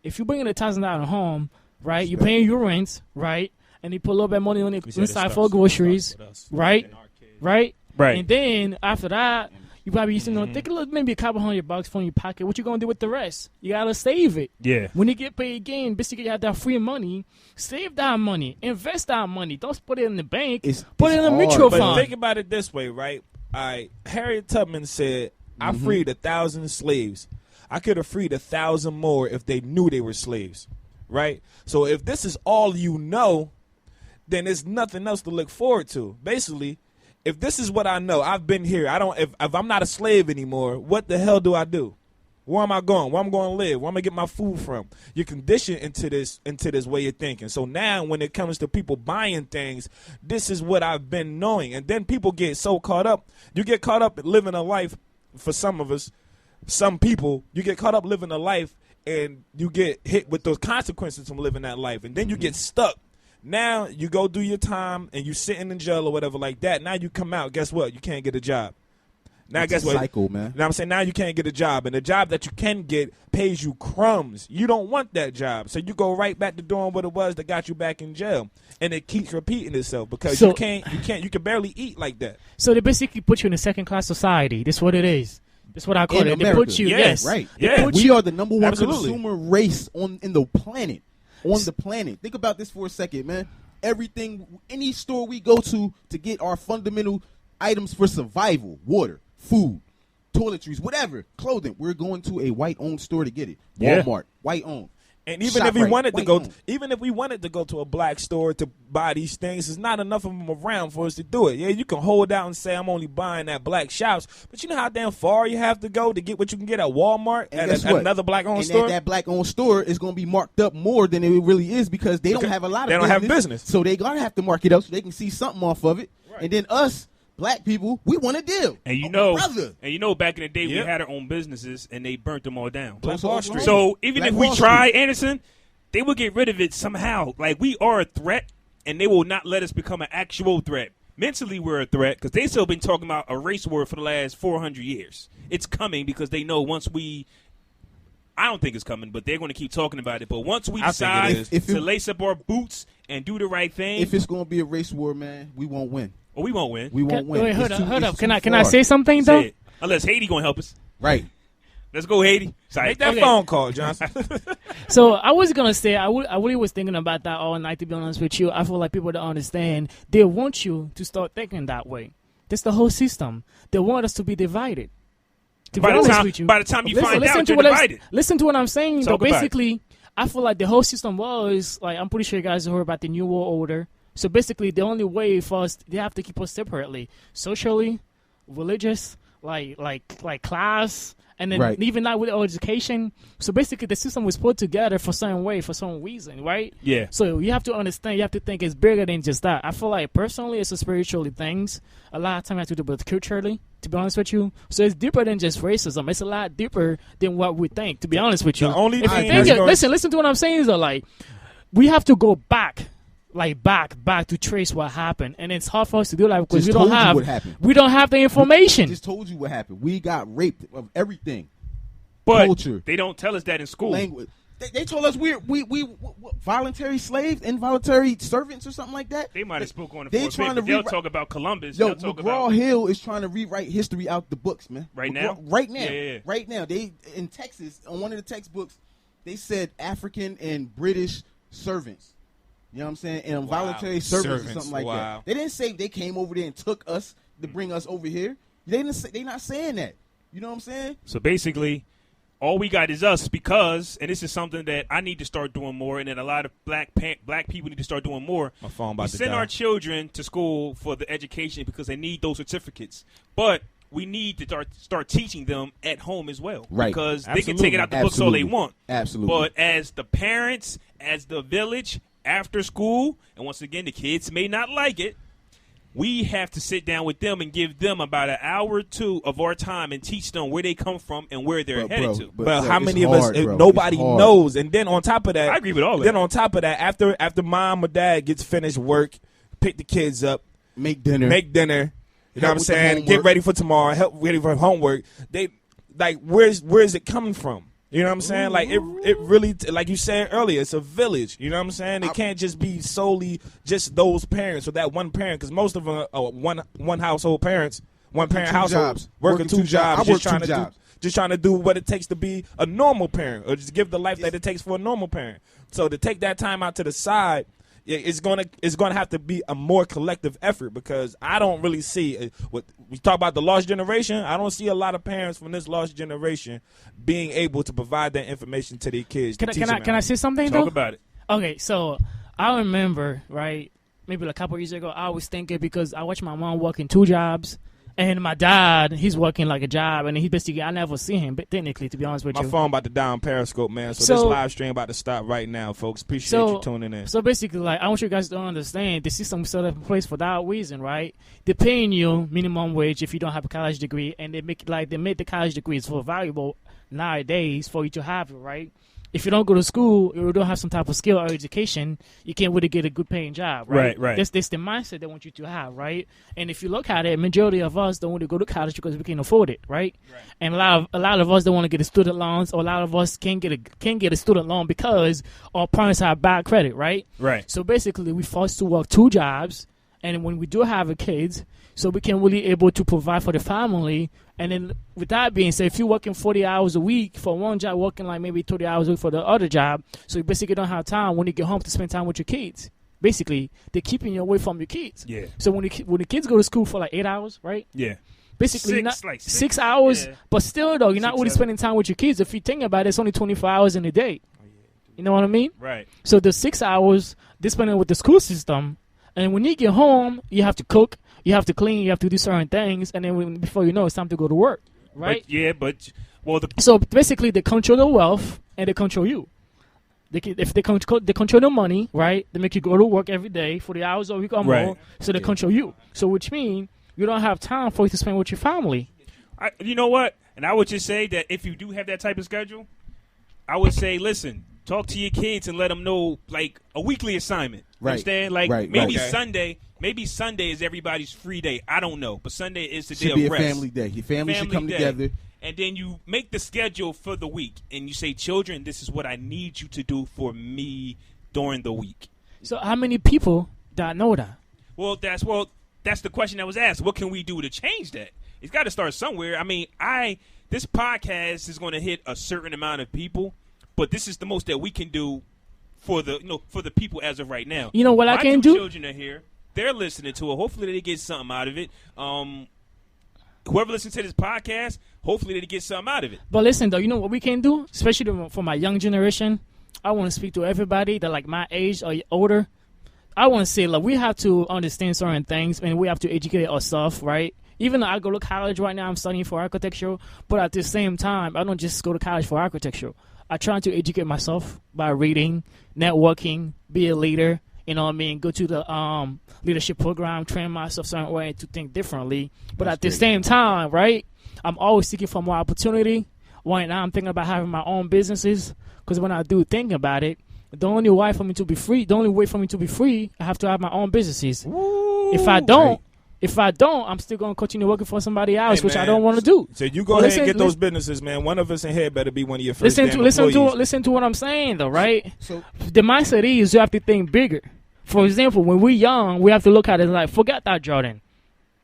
if you're bringing $1,000 home, right? You're paying your rent, right? And you put a little bit of money on the inside for groceries, right? Right. Right. And then after that, you probably used to take a little, maybe a couple $100 from your pocket. What you gonna do with the rest? You gotta save it. Yeah. When you get paid again, basically you have that free money. Save that money. Invest that money. Don't put it in the bank. Put it in a mutual But fund. think about it this way, right? Harriet Tubman said, I freed 1,000 slaves. I could have freed 1,000 more if they knew they were slaves, right? So if this is all you know, then there's nothing else to look forward to. Basically, if this is what I know, I've been here. If I'm not a slave anymore, what the hell do I do? Where am I going? Where am I going to live? Where am I get my food from? You're conditioned into this way of thinking. So now when it comes to people buying things, this is what I've been knowing. And then people get so caught up. You get caught up living a life, for some of us, some people, you get caught up living a life and you get hit with those consequences from living that life. And then you get stuck. Now you go do your time and you sitting in jail or whatever like that. Now you come out. Guess what? You can't get a job. Now It's guess a what? cycle, man. You know what I'm saying? Now you can't get a job. And the job that you can get pays you crumbs. You don't want that job. So you go right back to doing what it was that got you back in jail. And it keeps repeating itself because you can barely eat like that. So they basically put you in a second-class society. That's what it is. That's what I call In it. America. They put you, yes. Right. Yeah. We are the number one Absolutely. consumer race in the planet. On the planet. Think about this for a second, man. Everything, any store we go to get our fundamental items for survival, water, food, toiletries, whatever, clothing, we're going to a white-owned store to get it. Yeah. Walmart, white-owned. And even if we wanted to go to a black store to buy these things, there's not enough of them around for us to do it. Yeah, you can hold out and say I'm only buying at black shops, but you know how damn far you have to go to get what you can get at Walmart And at another black-owned store. And that black-owned store is going to be marked up more than it really is because they don't have a lot of they don't have business. So they going to have to mark it up so they can see something off of it. Right. And then us, black people, we want a deal. And you know, back in the day, we had our own businesses, and they burnt them all down. Black Wall Street. So even Black if we Wall try, Street. Anderson, they will get rid of it somehow. Like, we are a threat, and they will not let us become an actual threat. Mentally, we're a threat because they still been talking about a race war for the last 400 years. It's coming because they know once we – I don't think it's coming, but they're going to keep talking about it. But once we decide to lace up our boots and do the right thing – if it's going to be a race war, man, we won't win. well, we won't win. We won't win. Wait, hold It's up. too Can I far. say something, though? Say it. Unless Haiti going to help us. Right. Let's go, Haiti. Sorry. Make that Okay. phone call, Johnson. So I was gonna say I really was thinking about that all night. To be honest with you, I feel like people don't understand. They want you to start thinking that way. That's the whole system. They want us to be divided. To be honest with you, By the time you find out, you're divided. Listen to what I'm saying. Though. Talk about it. Basically, I feel like the whole system was like, I'm pretty sure you guys heard about the New World Order. So basically, the only way for us, they have to keep us separately, socially, religious, like class. And then Right. even not with education. So basically, the system was put together for some way, for some reason, right? Yeah. So you have to understand, you have to think it's bigger than just that. I feel like personally, it's a spiritually things. A lot of time has to do with culturally, to be honest with you. So it's deeper than just racism. It's a lot deeper than what we think, to be honest with you. The only If you thing think that's it, listen to what I'm saying, though. Like, we have to go back. Like back to trace what happened, and it's hard for us to do that because Just we don't told you have what happened. we don't have the information. Just told you what happened. We got raped of everything. But culture, they don't tell us that in school. language. They told us we voluntary slaves, involuntary servants, or something like that. They might have spoke on it They for a trying bit, to but they'll rewrite- talk about Columbus. Yo, They'll talk McGraw about Hill is trying to rewrite history out the books, man. Right now? Right now. Yeah. Right now. They in Texas on one of the textbooks, they said African and British servants. You know what I'm saying? And involuntary servants or something like Wow. that. They didn't say they came over there and took us to bring us over here. They didn't say, they not saying that. You know what I'm saying? So basically, all we got is us because, and this is something that I need to start doing more, and then a lot of black people need to start doing more. My phone about We to send die. our children to school for the education because they need those certificates. But we need to start teaching them at home as well. Right. Because they can take Absolutely. it out the books all they Absolutely. want. Absolutely. But as the parents, as the village, after school, and once again, the kids may not like it, we have to sit down with them and give them about an hour or two of our time and teach them where they come from and where they're headed to. But how it's many of hard, us? bro. Nobody It's hard. knows. And then on top of that, I agree with all of Then that. on top of that, after mom or dad gets finished work, pick the kids up, Make dinner. make dinner. You know what I'm Help with the saying? Get homework. ready for tomorrow. Help ready for homework. They like where's it coming from? You know what I'm saying? Like it really, like you said earlier, it's a village. You know what I'm saying? It can't just be solely just those parents or that one parent, because most of them are one household parents, one parent two household, jobs. working two jobs, I work just trying two to jobs. just trying to do what it takes to be a normal parent, or just give the life that it takes for a normal parent. So to take that time out to the side, it's gonna have to be a more collective effort, because I don't really see what we talk about the lost generation. I don't see a lot of parents from this lost generation being able to provide that information to their kids. Can I say something Talk though? about it. Okay, so I remember, right, maybe a couple years ago, I was thinking, because I watched my mom working two jobs, and my dad, he's working like a job, and he basically, I never see him, but technically, to be honest with My you. phone about to die on Periscope, man. So this live stream about to stop right now, folks. Appreciate you tuning in. So basically, like, I want you guys to understand the system was set up in place for that reason, right? They're paying you minimum wage if you don't have a college degree, and they make the college degrees so valuable nowadays for you to have it, right? If you don't go to school, or you don't have some type of skill or education, you can't really get a good paying job, right? Right. That's the mindset they want you to have, right? And if you look at it, majority of us don't want to go to college because we can afford it, right? And a lot of us don't want to get a student loans, or a lot of us can't get a student loan because our parents have bad credit, right? Right. So basically, we forced to work two jobs, and when we do have a kids, so we can really able to provide for the family. And then with that being said, if you're working 40 hours a week for one job, working like maybe 30 hours a week for the other job, so you basically don't have time when you get home to spend time with your kids. Basically, they're keeping you away from your kids. Yeah. So when the kids go to school for like 8 hours, right? Yeah. Basically, Six 6 hours, yeah. but still though, you're not 6, really 7. spending time with your kids. If you think about it, it's only 24 hours in a day. You know what I mean? Right. So the 6 hours they're spending with the school system, and when you get home, you have to cook, you have to clean, you have to do certain things, and then before you know, it's time to go to work, right? So basically, they control the wealth and they control you. They control the money, right? They make you go to work every day for the hours a week or more, so they control you. So which means you don't have time for you to spend with your family. You know what? And I would just say that if you do have that type of schedule, I would say, listen, talk to your kids and let them know, like, a weekly assignment. Right. Understand? Like, Right. maybe Okay. Sunday. Maybe Sunday is everybody's free day. I don't know. But Sunday is the should day be of a rest. family day. Your family should come day. together. And then you make the schedule for the week. And you say, children, this is what I need you to do for me during the week. So how many people don't know that? Well, that's the question that was asked. What can we do to change that? It's got to start somewhere. I mean, this podcast is going to hit a certain amount of people, but this is the most that we can do for the people as of right now. You know what I can do? My 2 children are here. They're listening to it. Hopefully they get something out of it. Whoever listens to this podcast, hopefully they get something out of it. But listen, though, you know what we can do, especially for my young generation. I want to speak to everybody that like my age or older. I want to say, like, we have to understand certain things, and we have to educate ourselves, right? Even though I go to college right now, I'm studying for architecture, but at the same time, I don't just go to college for architecture. I try to educate myself by reading, networking, be a leader, you know what I mean, go to the leadership program, train myself certain way to think differently. But at the same time, right, I'm always seeking for more opportunity. Right now I'm thinking about having my own businesses, because when I do think about it, the only way for me to be free, I have to have my own businesses. Ooh, if I don't, If I don't, I'm still gonna continue working for somebody else, Hey, which I man. don't want to do. So you go Well, ahead and listen- get those businesses, man. One of us in here better be one of your first Listen damn to employees. listen to what I'm saying though, right? So The mindset is you have to think bigger. For example, when we're young, we have to look at it like, forget that, Jordan.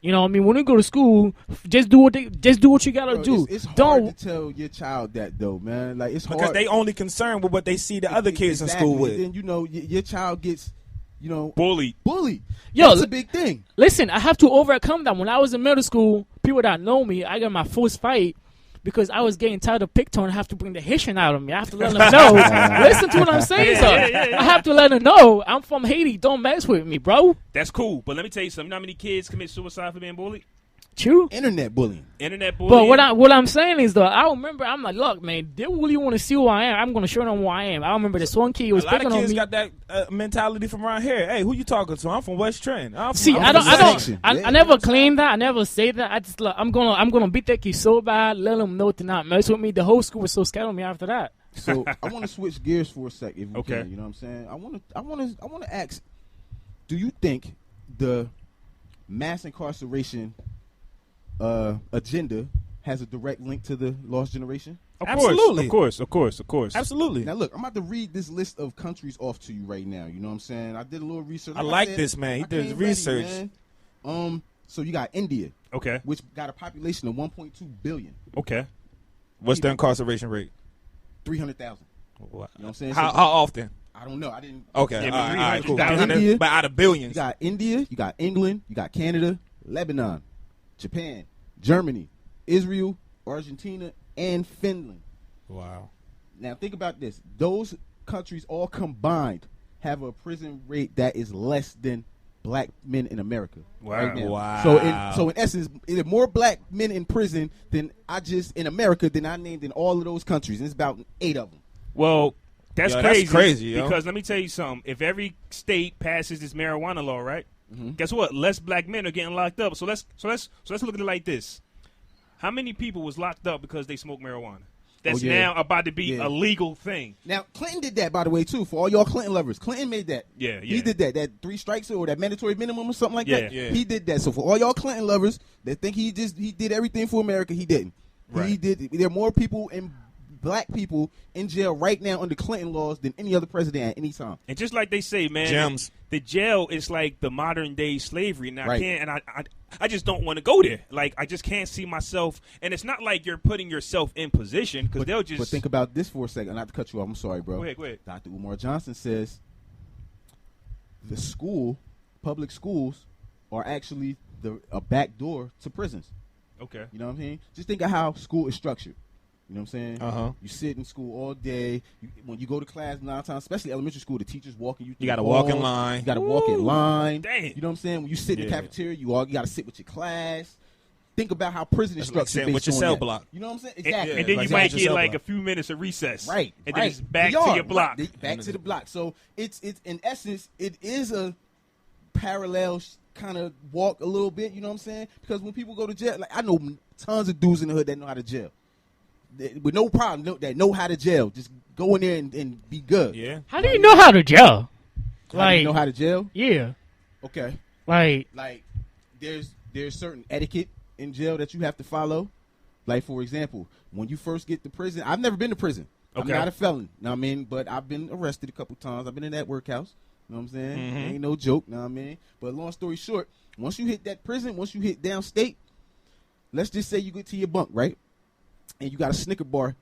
You know what I mean? When you go to school, just do what you gotta bro, do. it's hard Don't to tell your child that though, man. Like it's hard Because they only concerned with what they see the other kids in school Exactly. with. And then you know your child gets, you know, Bullied. bullied. Yo, That's a big thing. listen, I have to overcome that. When I was in middle school, people that know me, I got my first fight because I was getting tired of pick tone. I have to bring the Haitian out of me. I have to let them know. Listen to what I'm saying, sir. I have to let them know I'm from Haiti. Don't mess with me, bro. That's cool. But let me tell you something. You know how many kids commit suicide for being bullied? True. Internet bullying. Internet bullying. But what I'm saying is though, I remember I'm like, look, man, they really want to see who I am. I'm gonna show them who I am. I remember this one kid was A lot picking of on kids me. got that mentality from around here. Hey, who you talking to? I'm from West Trent. See, I'm from the section. I Yeah. never claim that. I never say that. I just like, I'm gonna beat that kid so bad, let him know to not mess with me. The whole school was so scared of me after that. So I want to switch gears for a sec, if we Okay. can. You know what I'm saying? I want to ask: do you think the mass incarceration agenda has a direct link to the lost generation? Of Absolutely. Of course. Absolutely. Now, look, I'm about to read this list of countries off to you right now. You know what I'm saying? I did a little research. I like said, this, man. He I did his came ready, research. man. So you got India, Okay. which got a population of 1.2 billion, Okay. What's the incarceration rate? 300,000. You know what I'm saying? How So- often? I don't know. I didn't. Okay. Yeah, all right, but all right, cool. you got 300, India. but out of You billions. got India, you got England, you got Canada, Lebanon, Japan, Germany, Israel, Argentina, and Finland. Wow. Now think about this. Those countries all combined have a prison rate that is less than black men in America. Wow. Right now. Wow. So in essence, there are more black men in prison than in America than I named in all of those countries. And it's about 8 of them. Well, that's Yo, that's crazy. crazy, yo. Because let me tell you something. If every state passes this marijuana law, right? Guess what? Less black men are getting locked up. So let's look at it like this. How many people was locked up because they smoked marijuana? That's now about to be a legal thing. Now, Clinton did that, by the way, too, for all y'all Clinton lovers. Clinton made that. Yeah. He did that 3 strikes or that mandatory minimum or something like that. Yeah. He did that. So for all y'all Clinton lovers that think he did everything for America, he didn't. Right. He did. There are more people in black people in jail right now under Clinton laws than any other president at any time. And just like they say, man, Gems. the jail is like the modern day slavery. Now Right. I can't, and I just don't want to go there. Like I just can't see myself. And it's not like you're putting yourself in position because they'll just. But think about this for a second. Not to cut you off. I'm sorry, bro. Go ahead. Dr. Umar Johnson says public schools are actually a back door to prisons. Okay. You know what I mean? Just think of how school is structured. You know what I'm saying? Uh-huh. You sit in school all day. When you go to class 9 times, especially elementary school, the teacher's walking you through You got to the walk in halls. line. You got to walk in line. Dang. You know what I'm saying? When you sit in the Yeah. cafeteria, you got to sit with your class. Think about how prison is That's like structured sitting based with your on cell that. block. You know what I'm saying? And, Exactly. and then Like you might that get yourself like block. a few minutes of recess. Right. And right. then it's back Yard, to your block. Back to the block. So it's in essence, it is a parallel kind of walk a little bit. You know what I'm saying? Because when people go to jail, like I know tons of dudes in the hood that know how to jail. With no problem, that know how to jail. Just go in there and be good. Yeah. How do you know how to jail? How do you know how to jail? Yeah. Okay. Like, There's certain etiquette in jail that you have to follow. Like, for example, when you first get to prison, I've never been to prison. Okay. I'm not a felon, know what I mean? But I've been arrested a couple times. I've been in that workhouse, know what I'm saying? Ain't no joke, know what I mean? But long story short, once you hit that prison, once you hit downstate, let's just say you get to your bunk, right? And you got a Snicker bar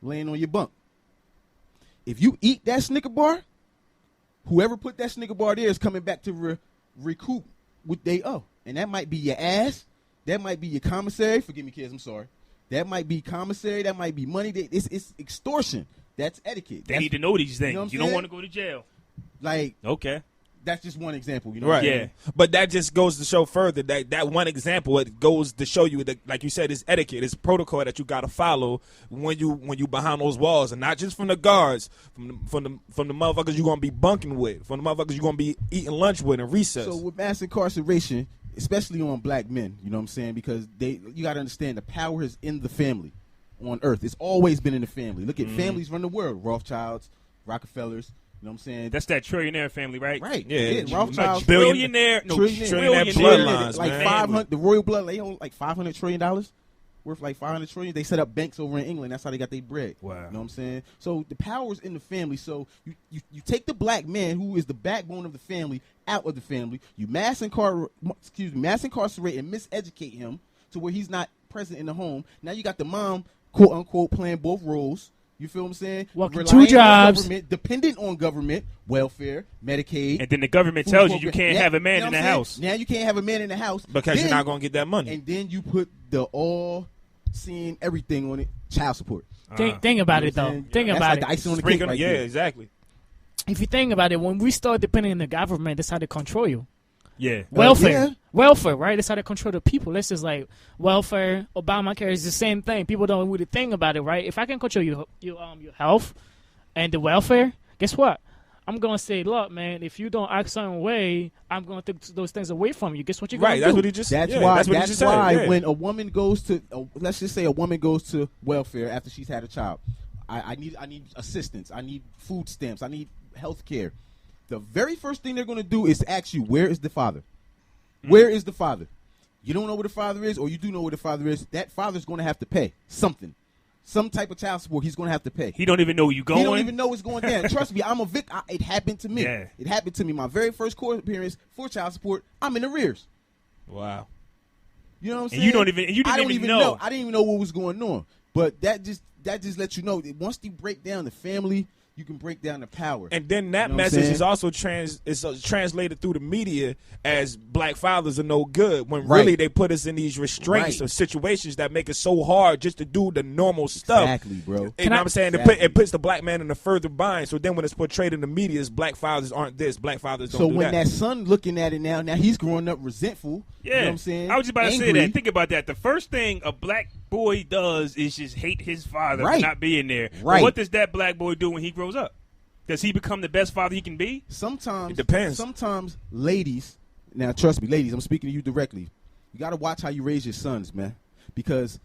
laying on your bunk. If you eat that Snicker bar, whoever put that Snicker bar there is coming back to recoup what they owe. And that might be your ass. That might be your commissary. Forgive me, kids. I'm sorry. That might be commissary. That might be money. It's extortion. That's etiquette. They need to know these things. know what I'm You don't saying? want to go to jail. Like, Okay. that's just one example. You know Right. what I'm Yeah. saying? But that just goes to show further that one example, it goes to show you that, like you said, it's etiquette, it's protocol that you got to follow when you behind those walls, and not just from the guards, from the motherfuckers you're gonna be bunking with, from the motherfuckers you're gonna be eating lunch with in recess. So with mass incarceration, especially on black men, you know what I'm saying? Because you got to understand the power is in the family on earth. It's always been in the family. Look at families run the world. Rothschilds, Rockefellers, You know what I'm saying? That's that trillionaire family, right? Right. Yeah, Rothschilds. Billionaire. No, trillionaire trillionaire. bloodlines, like man. 500. The royal blood, they own like $500 trillion. Worth like $500 trillion. They set up banks over in England. That's how they got their bread. Wow. You know what I'm saying? So the power's in the family. So you take the black man who is the backbone of the family out of the family. You mass incarcerate and miseducate him to where he's not present in the home. Now you got the mom, quote unquote, playing both roles. You feel what I'm saying? Working Relying 2 jobs. Dependent on government, welfare, Medicaid. And then the government food tells you program. can't Yeah, have a man you know in the what I'm saying? house. Now you can't have a man in the house. Because Then- you're not going to get that money. And then you put the all-seeing everything on it, child support. Think about it, You know what though. I'm saying? Think That's about like it. the icing on the Sprinkle- cake right yeah, there. exactly. If you think about it, when we start depending on the government, that's how they control you. Yeah. Welfare, yeah. welfare, right? That's how they control the people. This is like welfare, Obamacare is the same thing. People don't really think about it, right? If I can control your health and the welfare, guess what? I'm gonna say, look, man, if you don't act certain way, I'm gonna take those things away from you. Guess what you're gonna Right, do? that's what he just That's yeah, why. That's what he That's just why said. Yeah. when a woman goes to, let's just say, a woman goes to welfare after she's had a child. I need assistance. I need food stamps. I need health care. The very first thing they're going to do is ask you, where is the father? Where is the father? You don't know where the father is, or you do know where the father is. That father's going to have to pay something. Some type of child support he's going to have to pay. He don't even know where you going. He don't even know what's going down. Trust me, I'm a victim. It happened to me. Yeah. It happened to me. My very first court appearance for child support, I'm in arrears. Wow. You know what I'm saying? And you don't even- and you didn't I don't even even know. I didn't even know what was going on. But that just lets you know that once you break down the family, you can break down the power. And then that You know what I'm message saying? is also translated through the media as black fathers are no good, when Right. really they put us in these restraints Right. of situations that make it so hard just to do the normal stuff. Exactly, bro. You know what I'm saying? Exactly. It puts the black man in a further bind. So then when it's portrayed in the media as black fathers aren't this, black fathers don't So do when that. that son looking at it now he's growing up resentful. Yeah. You know what I'm saying? I was just about to say Angry. that. Think about that. The first thing a black boy does is just hate his father Right. for not being there. But Right. what does that black boy do when he grows up? Does he become the best father he can be? Sometimes It depends. Sometimes ladies, now trust me, ladies, I'm speaking to you directly. You got to watch how you raise your sons, man, because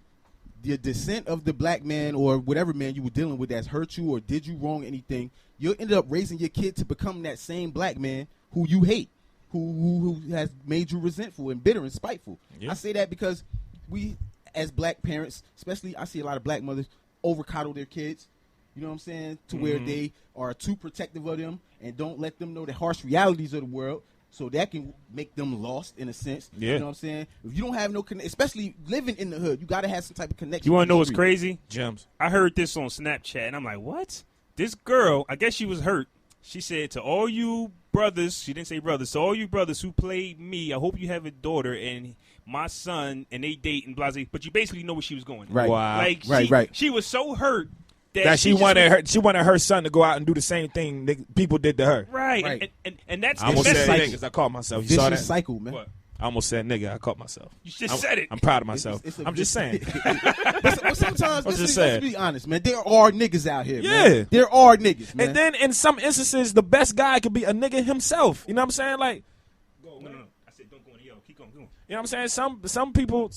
the descent of the black man or whatever man you were dealing with that's hurt you or did you wrong anything, you'll end up raising your kid to become that same black man who you hate, who has made you resentful and bitter and spiteful. Yeah. I say that because we, as black parents, especially I see a lot of black mothers over coddle their kids. You know what I'm saying? To where they are too protective of them and don't let them know the harsh realities of the world. So that can make them lost in a sense. Yeah. You know what I'm saying? If you don't have no connection, especially living in the hood, you got to have some type of connection. You want to know what's street. crazy? Gems. I heard this on Snapchat, and I'm like, what? This girl, I guess she was hurt. She said, to all you brothers, she didn't say brothers, to all you brothers who played me, I hope you have a daughter and my son, and they date and blah, blah. But you basically know where she was going. Right. Wow. Like, Right. she was so hurt That she just wanted went- she wanted her son to go out and do the same thing that people did to her. Right. Right. And that's I the almost message. said cycle. niggas. I caught myself. You saw that? Vicious cycle, man. What? I almost said nigga. I caught myself. You just said it. I'm proud of myself. It's a I'm just saying. But sometimes, I'm just let's saying. be honest, man. There are niggas out here, Yeah. man. There are niggas, man. And then in some instances, the best guy could be a nigga himself. You know what I'm saying? Like, No. I said don't go in the yellow. Keep going. you know what I'm saying? Some people,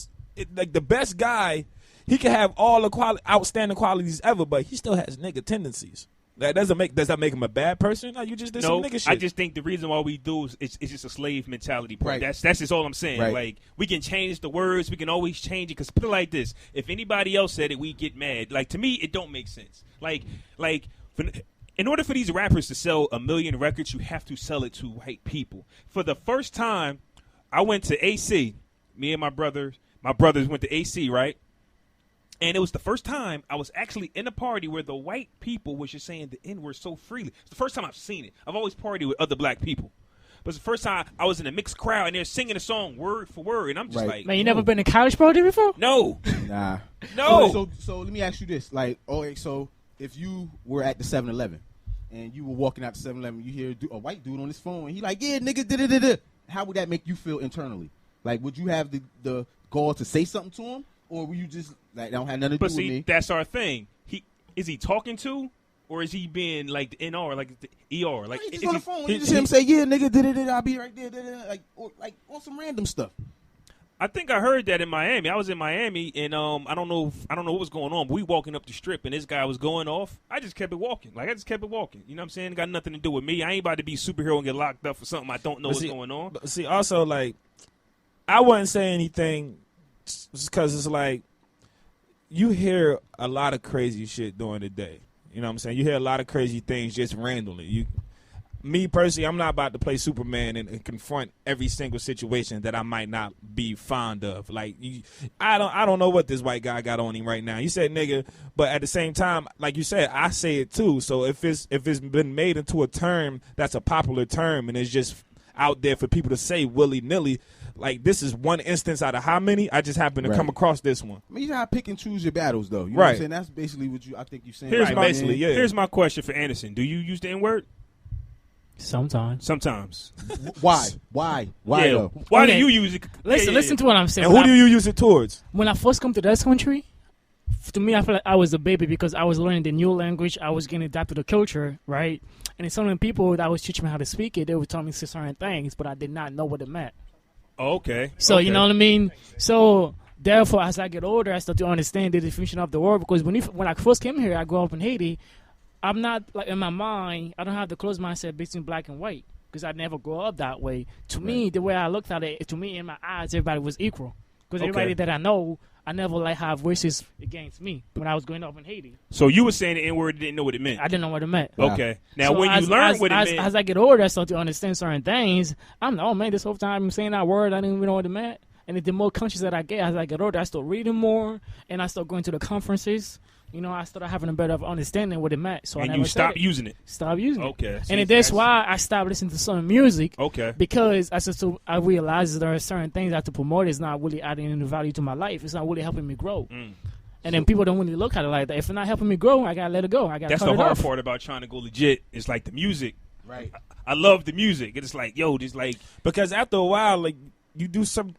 like the best guy, he can have all the outstanding qualities ever, but he still has nigga tendencies. Does that make him a bad person? No, you just did No, some nigga shit. I just think the reason why we do is it's just a slave mentality part. Right. That's just all I'm saying. Right. Like, we can change the words, we can always change it. Because put it like this: if anybody else said it, we get mad. Like, to me, it don't make sense. In order for these rappers to sell 1 million records, you have to sell it to white people. For the first time, I went to AC. Me and my brothers went to AC, right? And it was the first time I was actually in a party where the white people was just saying the N-word so freely. It's the first time I've seen it. I've always partied with other black people. But it's the first time I was in a mixed crowd and they're singing a song word for word. And I'm just Right. like, Man, you never been to college party before? no. Nah. No. So let me ask you this. Like, so if you were at the 7-Eleven and you were walking out the 7-Eleven, you hear a white dude on his phone and he like, yeah, nigga, da-da-da-da. How would that make you feel internally? Like, would you have the gall to say something to him? Or were you just like, that don't have nothing to But do with see, me? that's our thing. Is he talking to, or is he being like the NR, like the ER? Like, He's is just on the he- phone. You just hear him say, yeah, nigga, da-da-da-da, I'll be right there, da-da-da, like on some random stuff. I think I heard that in Miami. I was in Miami, and I don't know what was going on. But we walking up the strip, and this guy was going off. I just kept it walking. I just kept it walking. You know what I'm saying? It got nothing to do with me. I ain't about to be superhero and get locked up for something I don't know what's going on. But see, also, like, I wouldn't say anything because it's like you hear a lot of crazy shit during the day. You know what I'm saying? You hear a lot of crazy things just randomly. Me personally, I'm not about to play Superman and confront every single situation that I might not be fond of. Like, I don't know what this white guy got on him right now. You said nigga, but at the same time, like you said, I say it too. So if it's been made into a term that's a popular term and it's just out there for people to say willy nilly, like this is one instance out of how many? I just happened to come across this one. I mean, you gotta pick and choose your battles, though. You know what I'm saying? That's basically what I think you're saying. Here's my question for Anderson. Do you use the N-word? Sometimes. Why? Though? Why do you use it? Listen to what I'm saying. And who do you use it towards? When I first come to this country, to me, I feel like I was a baby because I was learning the new language. I was getting adapted to the culture, right? And some of the people that was teaching me how to speak it, they would tell me certain things, but I did not know what it meant. Okay. So, you know what I mean? So, therefore, as I get older, I start to understand the definition of the word because when I first came here, I grew up in Haiti. I'm not, like, in my mind, I don't have the closed mindset between black and white because I never grew up that way. To me, the way I looked at it, to me, in my eyes, everybody was equal. Because everybody that I know, I never, like, have voices against me when I was growing up in Haiti. So you were saying the N-word, didn't know what it meant? I didn't know what it meant. Okay. Now, So when you learn what it meant. As I get older, I start to understand certain things. I'm like, oh, man, this whole time I'm saying that word, I didn't even know what it meant. And the more conscious that I get as I get older, I start reading more, and I start going to the conferences. You know, I started having a better understanding what it meant. So and I never you stopped using it. Stop using it. Okay. And that's why I stopped listening to some music. Okay. Because I realized that there are certain things I have to promote. It's not really adding any value to my life. It's not really helping me grow. And then people don't really look at it like that. If it's not helping me grow, I gotta let it go. I gotta. That's cut the it hard off. part about trying to go legit. It's like the music. Right. I love the music. It's like, yo, just like because after a while, like you do some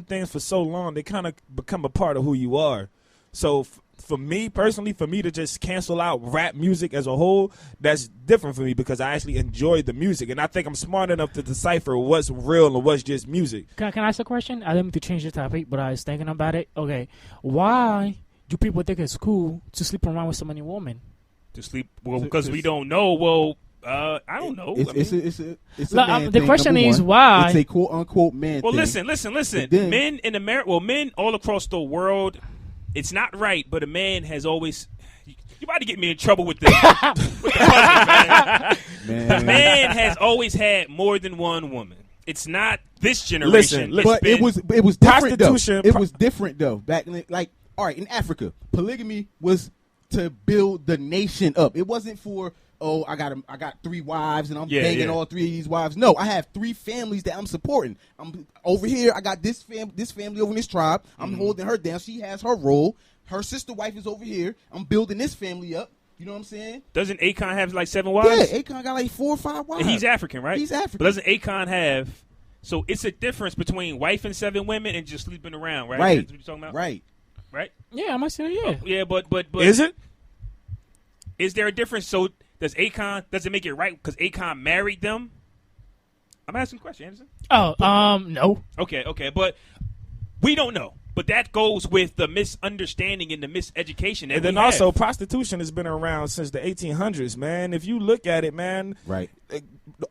things for so long, they kind of become a part of who you are. So for me personally, for me to just cancel out rap music as a whole, that's different for me because I actually enjoy the music, and I think I'm smart enough to decipher what's real and what's just music. Can I ask a question? I didn't mean to change the topic, but I was thinking about it. Okay, why do people think it's cool to sleep around with so many women? To sleep? Well, because we don't know. Well, I don't know. It's a the question is why. It's a quote unquote man. Well, thing. listen. Then, men in America, men all across the world. It's not right, but a man has always. You about to get me in trouble with the husband, man. A man has always had more than one woman. It's not this generation. Listen, but it was different prostitution. Though. It was different though. Back in like, all right, in Africa, polygamy was to build the nation up. It wasn't for I got 3 wives and I'm banging all 3 of these wives. No, I have 3 families that I'm supporting. I'm over here. I got this family over in this tribe. I'm holding her down. She has her role. Her sister wife is over here. I'm building this family up. You know what I'm saying? Doesn't Akon have like 7 wives? Yeah, Akon got like 4 or 5 wives. And he's African, right? He's African. But doesn't Akon have? So it's a difference between wife and 7 women and just sleeping around, right? Right. That's what you're talking about? Right. Yeah, I must say yeah. Yeah, but Is it? Is there a difference? So does it make it right because Akon married them? I'm asking a question, Anderson. No. Okay, but we don't know. But that goes with the misunderstanding and the miseducation. And then also, prostitution has been around since the 1800s, man. If you look at it, man, right.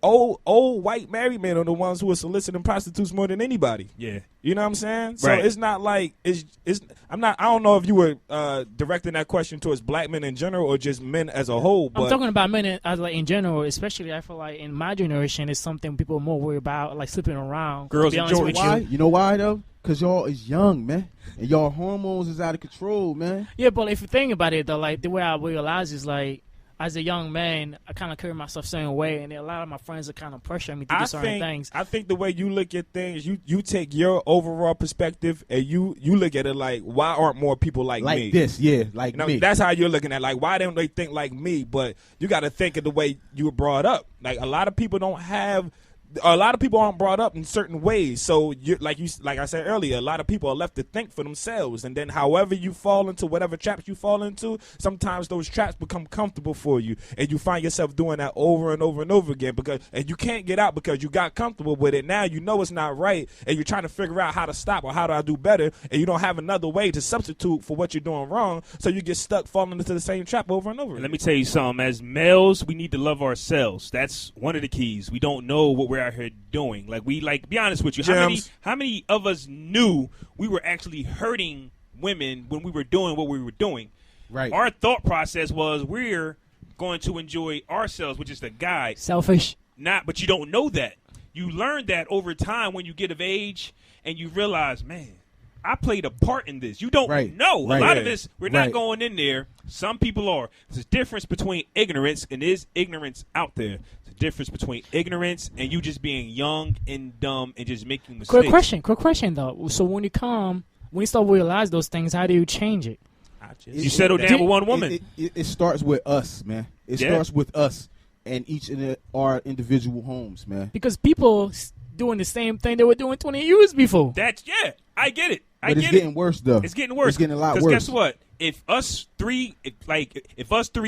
Old white married men are the ones who are soliciting prostitutes more than anybody. Yeah. You know what I'm saying? So right. it's not like I don't know if you were directing that question towards black men in general or just men as a whole. But I'm talking about men as like in general, especially I feel like in my generation it's something people are more worried about, like sleeping around. Girls enjoy it. You know why though? Because y'all is young, man. And y'all hormones is out of control, man. Yeah, but if you think about it though, like the way I realize is like as a young man, I kind of carry myself a certain way, and a lot of my friends are kind of pressuring me to do certain things. I think the way you look at things, you take your overall perspective, and you look at it like, why aren't more people like me? Like this, yeah, like me. That's how you're looking at it. Like, why don't they think like me? But you got to think of the way you were brought up. Like, a lot of people don't have a lot of people aren't brought up in certain ways. So, like I said earlier, a lot of people are left to think for themselves. And then however you fall into whatever traps you fall into, sometimes those traps become comfortable for you. And you find yourself doing that over and over and over again. And you can't get out because you got comfortable with it. Now you know it's not right. And you're trying to figure out how to stop or how do I do better. And you don't have another way to substitute for what you're doing wrong. So you get stuck falling into the same trap over and over again. Let me tell you something. As males, we need to love ourselves. That's one of the keys. We don't know what we're out here doing. Be honest with you. How many of us knew we were actually hurting women when we were doing what we were doing? Right. Our thought process was we're going to enjoy ourselves, which is the guide. Selfish. But you don't know that. You learn that over time when you get of age and you realize, man, I played a part in this. You don't know. Right. A lot of this, we're not going in there. Some people are. There's a difference between ignorance, and there's ignorance out there. There's a difference between ignorance and you just being young and dumb and just making mistakes. Quick question, though. So when you start to realize those things, how do you change it? You settle down with one woman. It starts with us, man. It starts with us and each in our individual homes, man. Because people doing the same thing they were doing 20 years before. I get it. But it's getting worse, though. It's getting worse. It's getting a lot worse. Because guess what? If us three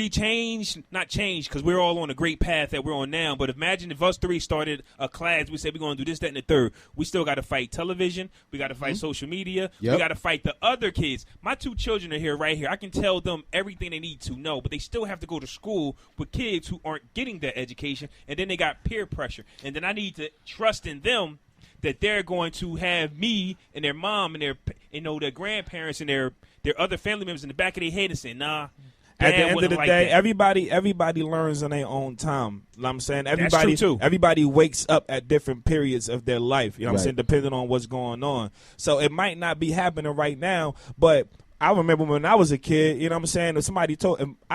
change, not change, because we're all on a great path that we're on now, but imagine if us three started a class, we said we're going to do this, that, and the third. We still got to fight television. We got to fight social media. Yep. We got to fight the other kids. My 2 children are here, right here. I can tell them everything they need to know, but they still have to go to school with kids who aren't getting that education, and then they got peer pressure. And then I need to trust in them that they're going to have me and their mom and their grandparents and their other family members in the back of their head and saying, nah. At the end of the day, everybody learns in their own time. You know what I'm saying? That's true too. Everybody wakes up at different periods of their life. You know what I'm saying? Depending on what's going on. So it might not be happening right now, but I remember when I was a kid, you know what I'm saying, if somebody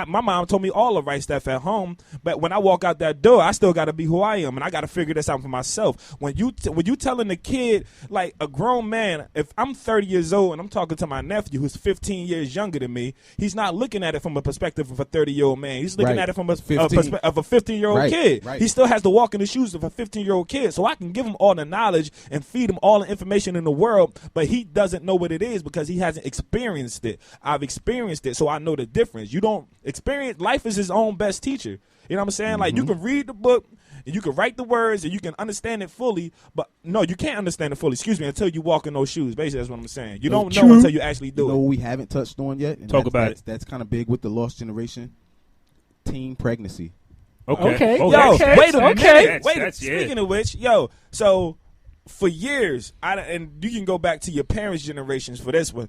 my mom told me all the right stuff at home, but when I walk out that door, I still got to be who I am, and I got to figure this out for myself. When you telling a kid, like a grown man, if I'm 30 years old and I'm talking to my nephew who's 15 years younger than me, he's not looking at it from a perspective of a 30-year-old man. He's looking at it from a perspective of a 15-year-old kid. Right. He still has to walk in the shoes of a 15-year-old kid, so I can give him all the knowledge and feed him all the information in the world, but he doesn't know what it is because he hasn't experienced it. I've experienced it, so I know the difference. You don't experience. Life is his own best teacher. You know what I'm saying? Like, you can read the book, and you can write the words, and you can understand it fully, but no, you can't understand it fully, until you walk in those shoes. Basically, that's what I'm saying. You don't know until you actually do it. You know what we haven't touched on yet? And Talk about it. That's kind of big with the lost generation. Teen pregnancy. Okay. Wait a minute. That's Speaking of which, so for years, and you can go back to your parents' generations for this one,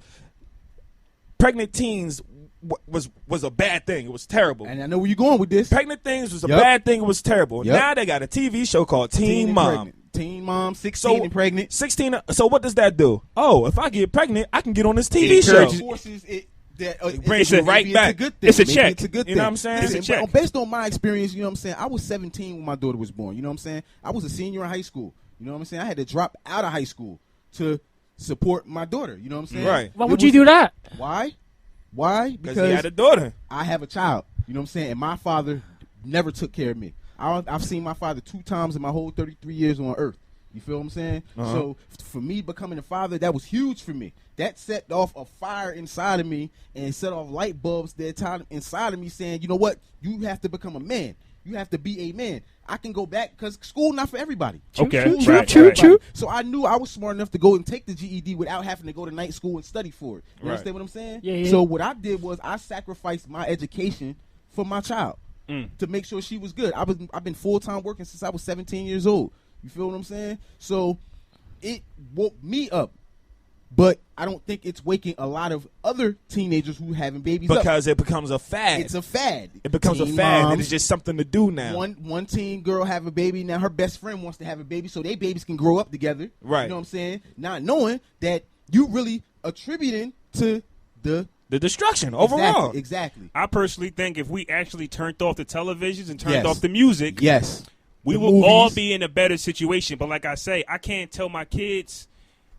pregnant teens was a bad thing. It was terrible. And I know where you're going with this. Pregnant things was a bad thing. It was terrible. Yep. Now they got a TV show called Teen Mom. Teen Mom, 16 and pregnant. 16. So what does that do? Oh, if I get pregnant, I can get on this TV show. Forces it brings it right back. It's a check. It's a good thing. You know what I'm saying? It's a check. Based on my experience, you know what I'm saying, I was 17 when my daughter was born. You know what I'm saying? I was a senior in high school. You know what I'm saying? I had to drop out of high school to support my daughter. You know what I'm saying? Right. Why would you do that? Why? Because he had a daughter. I have a child. You know what I'm saying? And my father never took care of me. I've seen my father 2 times in my whole 33 years on earth. You feel what I'm saying? So for me becoming a father, that was huge for me. That set off a fire inside of me and set off light bulbs that time inside of me saying, you know what? You have to become a man. You have to be a man. I can go back because school not for everybody. True. So I knew I was smart enough to go and take the GED without having to go to night school and study for it. You understand what I'm saying? Yeah. So what I did was I sacrificed my education for my child to make sure she was good. I've been full-time working since I was 17 years old. You feel what I'm saying? So it woke me up. But I don't think it's waking a lot of other teenagers who having babies because up. it becomes a fad. It's a fad. It becomes a fad. And it's just something to do now. One teen girl have a baby. Now her best friend wants to have a baby so they babies can grow up together. Right. You know what I'm saying? Not knowing that you really attributing to the destruction overall. Exactly. I personally think if we actually turned off the televisions and turned off the music, we will all be in a better situation. But like I say, I can't tell my kids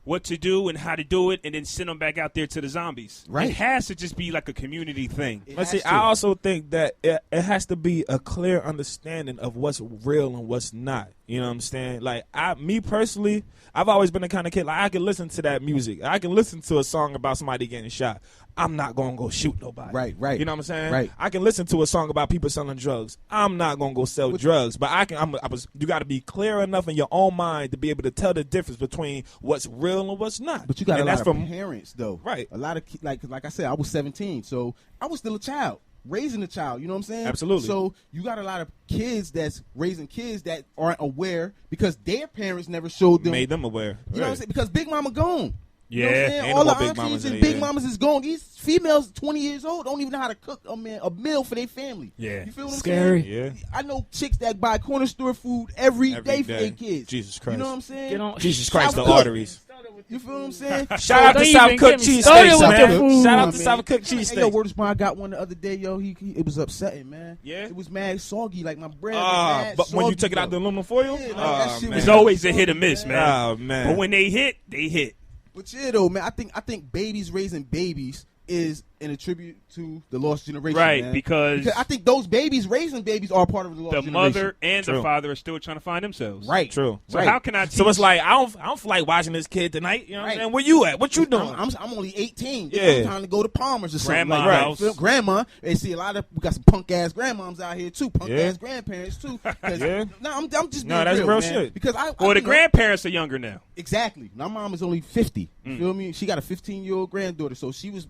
what to do and how to do it and then send them back out there to the zombies. Right. It has to just be like a community thing. But see, I also think that it has to be a clear understanding of what's real and what's not. You know what I'm saying? Like, me personally, I've always been the kind of kid, like, I can listen to that music. I can listen to a song about somebody getting shot. I'm not going to go shoot nobody. Right. You know what I'm saying? Right. I can listen to a song about people selling drugs. I'm not going to go sell drugs. But you got to be clear enough in your own mind to be able to tell the difference between what's real and what's not. But you got and a lot that's of from parents, though. Right. A lot of, like I said, I was 17, so I was still a child. Raising a child, you know what I'm saying? Absolutely. So you got a lot of kids that's raising kids that aren't aware because their parents never showed them. Made them aware. You know what I'm saying? Because Big Mama gone. You know what I'm Yeah. saying? Ain't All no the Big aunties Mamas and in Big here. Mamas is gone. These females, 20 years old, don't even know how to cook a meal for their family. Yeah. You feel what I'm Scary. saying? Yeah. I know chicks that buy corner store food every day for their kids. Jesus You Christ. know what I'm saying? Get on. Jesus Christ, the South Cook. arteries. You feel what I'm saying? Shout out to Don't South even Cook get me cheese started steaks, with your man. food. Shout out Man. to South Cook cheese Hey, yo, steaks. Word Spawn, I got one the other day, yo. It was upsetting, man. Yeah? It was mad soggy, like my bread was mad But when you soggy, took it out the though. aluminum foil? Yeah, like that shit man. It's always a hit or miss, man. Oh, man. But when they hit, they hit. But yeah, though, man, I think babies raising babies is an attribute to the lost generation, Right, man. because I think those babies raising babies are part of the lost the generation. mother and the True. father are still trying to find themselves. Right. True. So Right. how can I teach? So it's like, I don't feel like watching this kid tonight. You know what I'm Right. saying? Where you at? What you doing? I'm only 18. Yeah. I'm trying to go to Palmer's or something Grandma like that. house. You feel- Grandma. And see, we got some punk ass grandmoms out here too. Punk Yeah. ass grandparents too. 'Cause- Yeah. No, I'm just being No, that's real man. shit. Because I Or the you know, grandparents are younger now. Exactly. My mom is only 50. You feel me? She got a 15-year-old granddaughter, so she was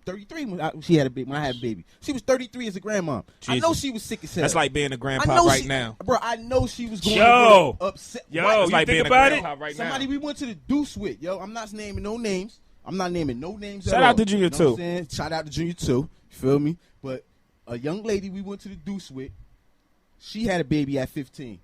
33 when she had a baby. When I had a baby, she was 33 as a grandmom. I know Jesus. she was sick as hell. That's like being a I grandpa know right she- now. bro. I know she was going Yo. to upset. Yo, What? It's you like think being a about it? grandpa right Somebody now. we went to the deuce with, yo. I'm not naming no names. I'm not naming no names. Shout at out all. to Junior You know what I'm too. saying? Shout out to Junior too. You feel me? But a young lady we went to the deuce with, she had a baby at 15.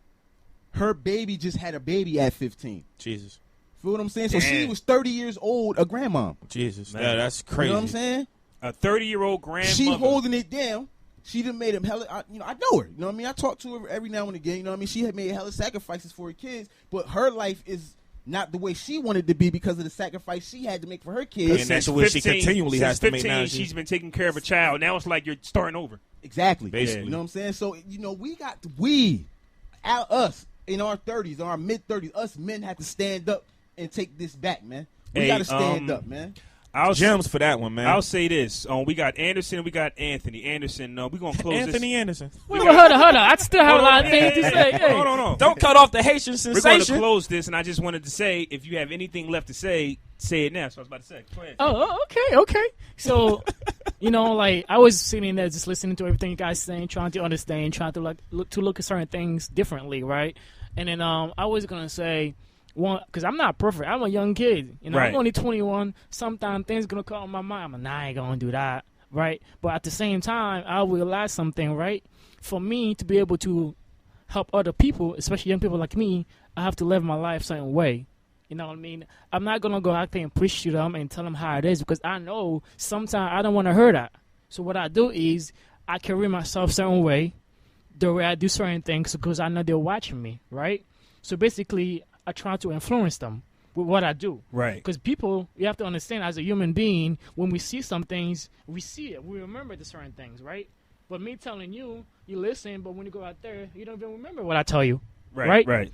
Her baby just had a baby at 15. Jesus. Feel what I'm saying? So she Damn. was 30 years old, a grandmom. Jesus. Man. Yeah, that's You crazy. know what I'm saying? A 30-year-old grandmother. She holding it down. She done made him hella. I know her. You know what I mean? I talk to her every now and again. You know what I mean? She had made hella sacrifices for her kids, but her life is not the way she wanted to be because of the sacrifice she had to make for her kids. And that's what she continually has to make now. She's been taking care of a child. Now it's like you're starting over. Exactly. Basically. You know what I'm saying? So, us in our 30s, our mid 30s, us men have to stand up and take this back, man. We Hey, got to stand up, man. Gems for that one, man. I'll say this. We got Anderson. We got Anthony. Anderson, we're going to close Anthony Anderson. Wait, hold on. I still have a lot of things to say. Hey. Hold on. Don't cut off the Haitian We're going to sensation. close this, and I just wanted to say, if you have anything left to say it now. So I was about to say. Go ahead. Oh, okay. So, like I was sitting there just listening to everything you guys saying, trying to understand, trying to look at certain things differently, right? And then I was gonna say one because I'm not perfect. I'm a young kid. Right. I'm only 21. Sometimes things gonna come on my mind. I'm like, nah, I ain't gonna do that, right? But at the same time, I realize something, right? For me to be able to help other people, especially young people like me, I have to live my life a certain way. You know what I mean? I'm not going to go out there and preach to them and tell them how it is because I know sometimes I don't want to hear that. So what I do is I carry myself a certain way, the way I do certain things because I know they're watching me, right? So basically, I try to influence them with what I do. Right. Because people, you have to understand as a human being, when we see some things, we see it. We remember the certain things, right? But me telling you, you listen, but when you go out there, you don't even remember what I tell you. Right.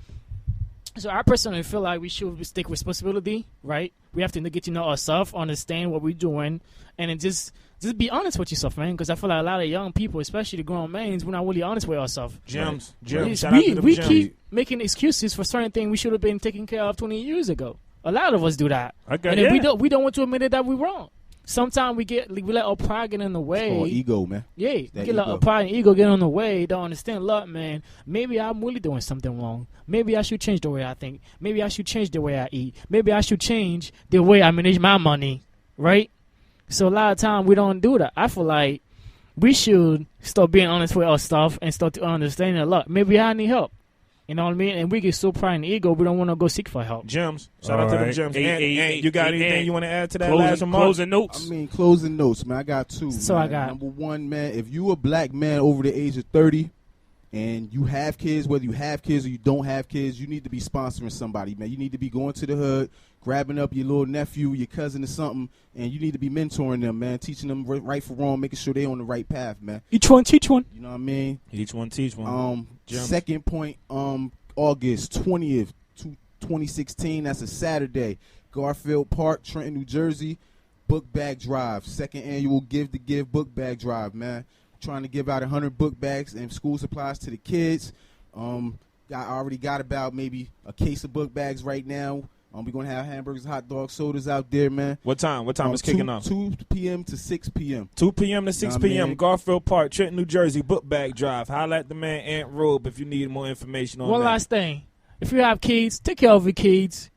So I personally feel like we should take responsibility, right? We have to get to know ourselves, understand what we're doing, and then just be honest with yourself, man. Because I feel like a lot of young people, especially the grown men, we're not really honest with ourselves. Gems. Yes, Shout out to them we gems. keep making excuses for certain things we should have been taken care of 20 years ago. A lot of us do that. Okay, and then yeah. we don't want to admit it that we're wrong. Sometimes we let our pride get in the way. It's called ego, man. Yeah, we That get our ego. pride and ego get on the way. Don't understand, look, man, maybe I'm really doing something wrong. Maybe I should change the way I think. Maybe I should change the way I eat. Maybe I should change the way I manage my money, right? So a lot of time we don't do that. I feel like we should start being honest with our stuff and start to understand that, look, maybe I need help. You know what I mean? And we get so pride and ego, we don't want to go seek for help. Gems. Shout out to them gems. And you got anything you want to add to that last remark? Closing notes. I mean, closing notes, man. I got two. So man. I got- Number one, man. If you a black man over the age of 30 and you have kids, whether you have kids or you don't have kids, you need to be sponsoring somebody, man. You need to be going to the hood, grabbing up your little nephew, your cousin or something, and you need to be mentoring them, man, teaching them right from wrong, making sure they on the right path, man. Each one teach one. You know what I mean? Each one teach one. Gems. Second point, August 20th, 2016. That's a Saturday. Garfield Park, Trenton, New Jersey. Book Bag Drive. Second annual Give to Give Book Bag Drive, man. Trying to give out 100 book bags and school supplies to the kids. I already got about maybe a case of book bags right now. We're going to have hamburgers, hot dogs, sodas out there, man. What time? What time is kicking off? 2 p.m. to 6 p.m. 2 p.m. to 6 p.m. Garfield Park, Trenton, New Jersey, Book Bag Drive. Holla at the man Aunt Robe if you need more information on that. One last thing. If you have kids, take care of your kids.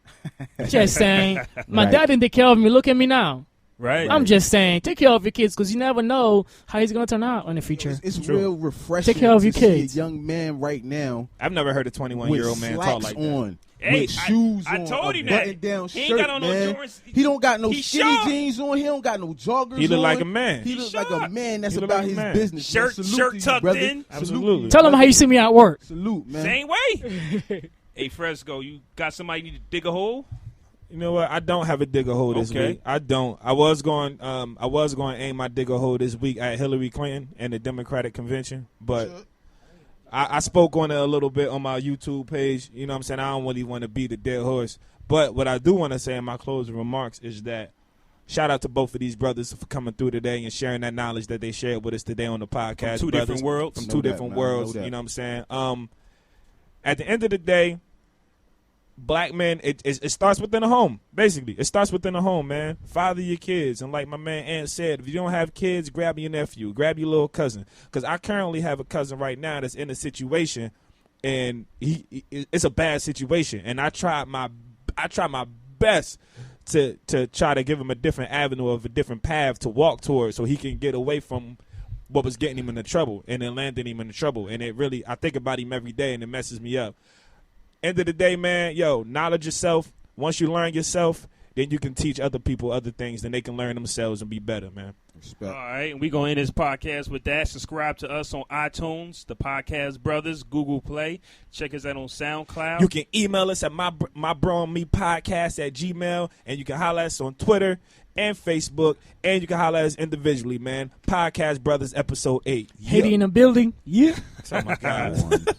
Just saying. My dad didn't take care of me. Look at me now. Right. I'm just saying, take care of your kids because you never know how he's going to turn out in the future. It's real refreshing take care of your to kids. see a young man right now. I've never heard a 21-year-old man talk like that. Hey, with shoes I on, told him a that. button-down He shirt, ain't got on no man. Jordans. He don't got no He skinny sharp. jeans on. He don't got no joggers on. He look like a man. He He look like sharp. a man that's He look about like a his man. business. Shirt Man, salute to you, tucked brother. in. Absolutely. Tell them how you see me at work. Salute, man. Same way. Hey, Fresco, you got somebody need to dig a hole? You know what? I don't have a digger hole this Okay. week. I don't. I was going to aim my digger hole this week at Hillary Clinton and the Democratic Convention, but I spoke on it a little bit on my YouTube page. You know what I'm saying? I don't really want to beat the dead horse. But what I do want to say in my closing remarks is that shout out to both of these brothers for coming through today and sharing that knowledge that they shared with us today on the podcast. From two brothers. different worlds. From Know two that, different man. worlds. Know that. You know what I'm saying? At the end of the day, black men, it starts within the home, basically. It starts within the home, man. Father your kids. And like my man Ant said, if you don't have kids, grab your nephew. Grab your little cousin. Because I currently have a cousin right now that's in a situation, and it's a bad situation. And I tried my best to try to give him a different avenue of a different path to walk towards so he can get away from what was getting him into trouble and then landing him into trouble. And it really, I think about him every day, and it messes me up. End of the day, man, knowledge yourself. Once you learn yourself, then you can teach other people other things, then they can learn themselves and be better, man. Respect. All right, and we're going to end this podcast with that. Subscribe to us on iTunes, the Podcast Brothers, Google Play. Check us out on SoundCloud. You can email us at my bro and me podcast at Gmail, and you can holler at us on Twitter and Facebook, and you can holler at us individually, man. Podcast Brothers, episode 8. Haiti in the building. Yeah. Oh, my God.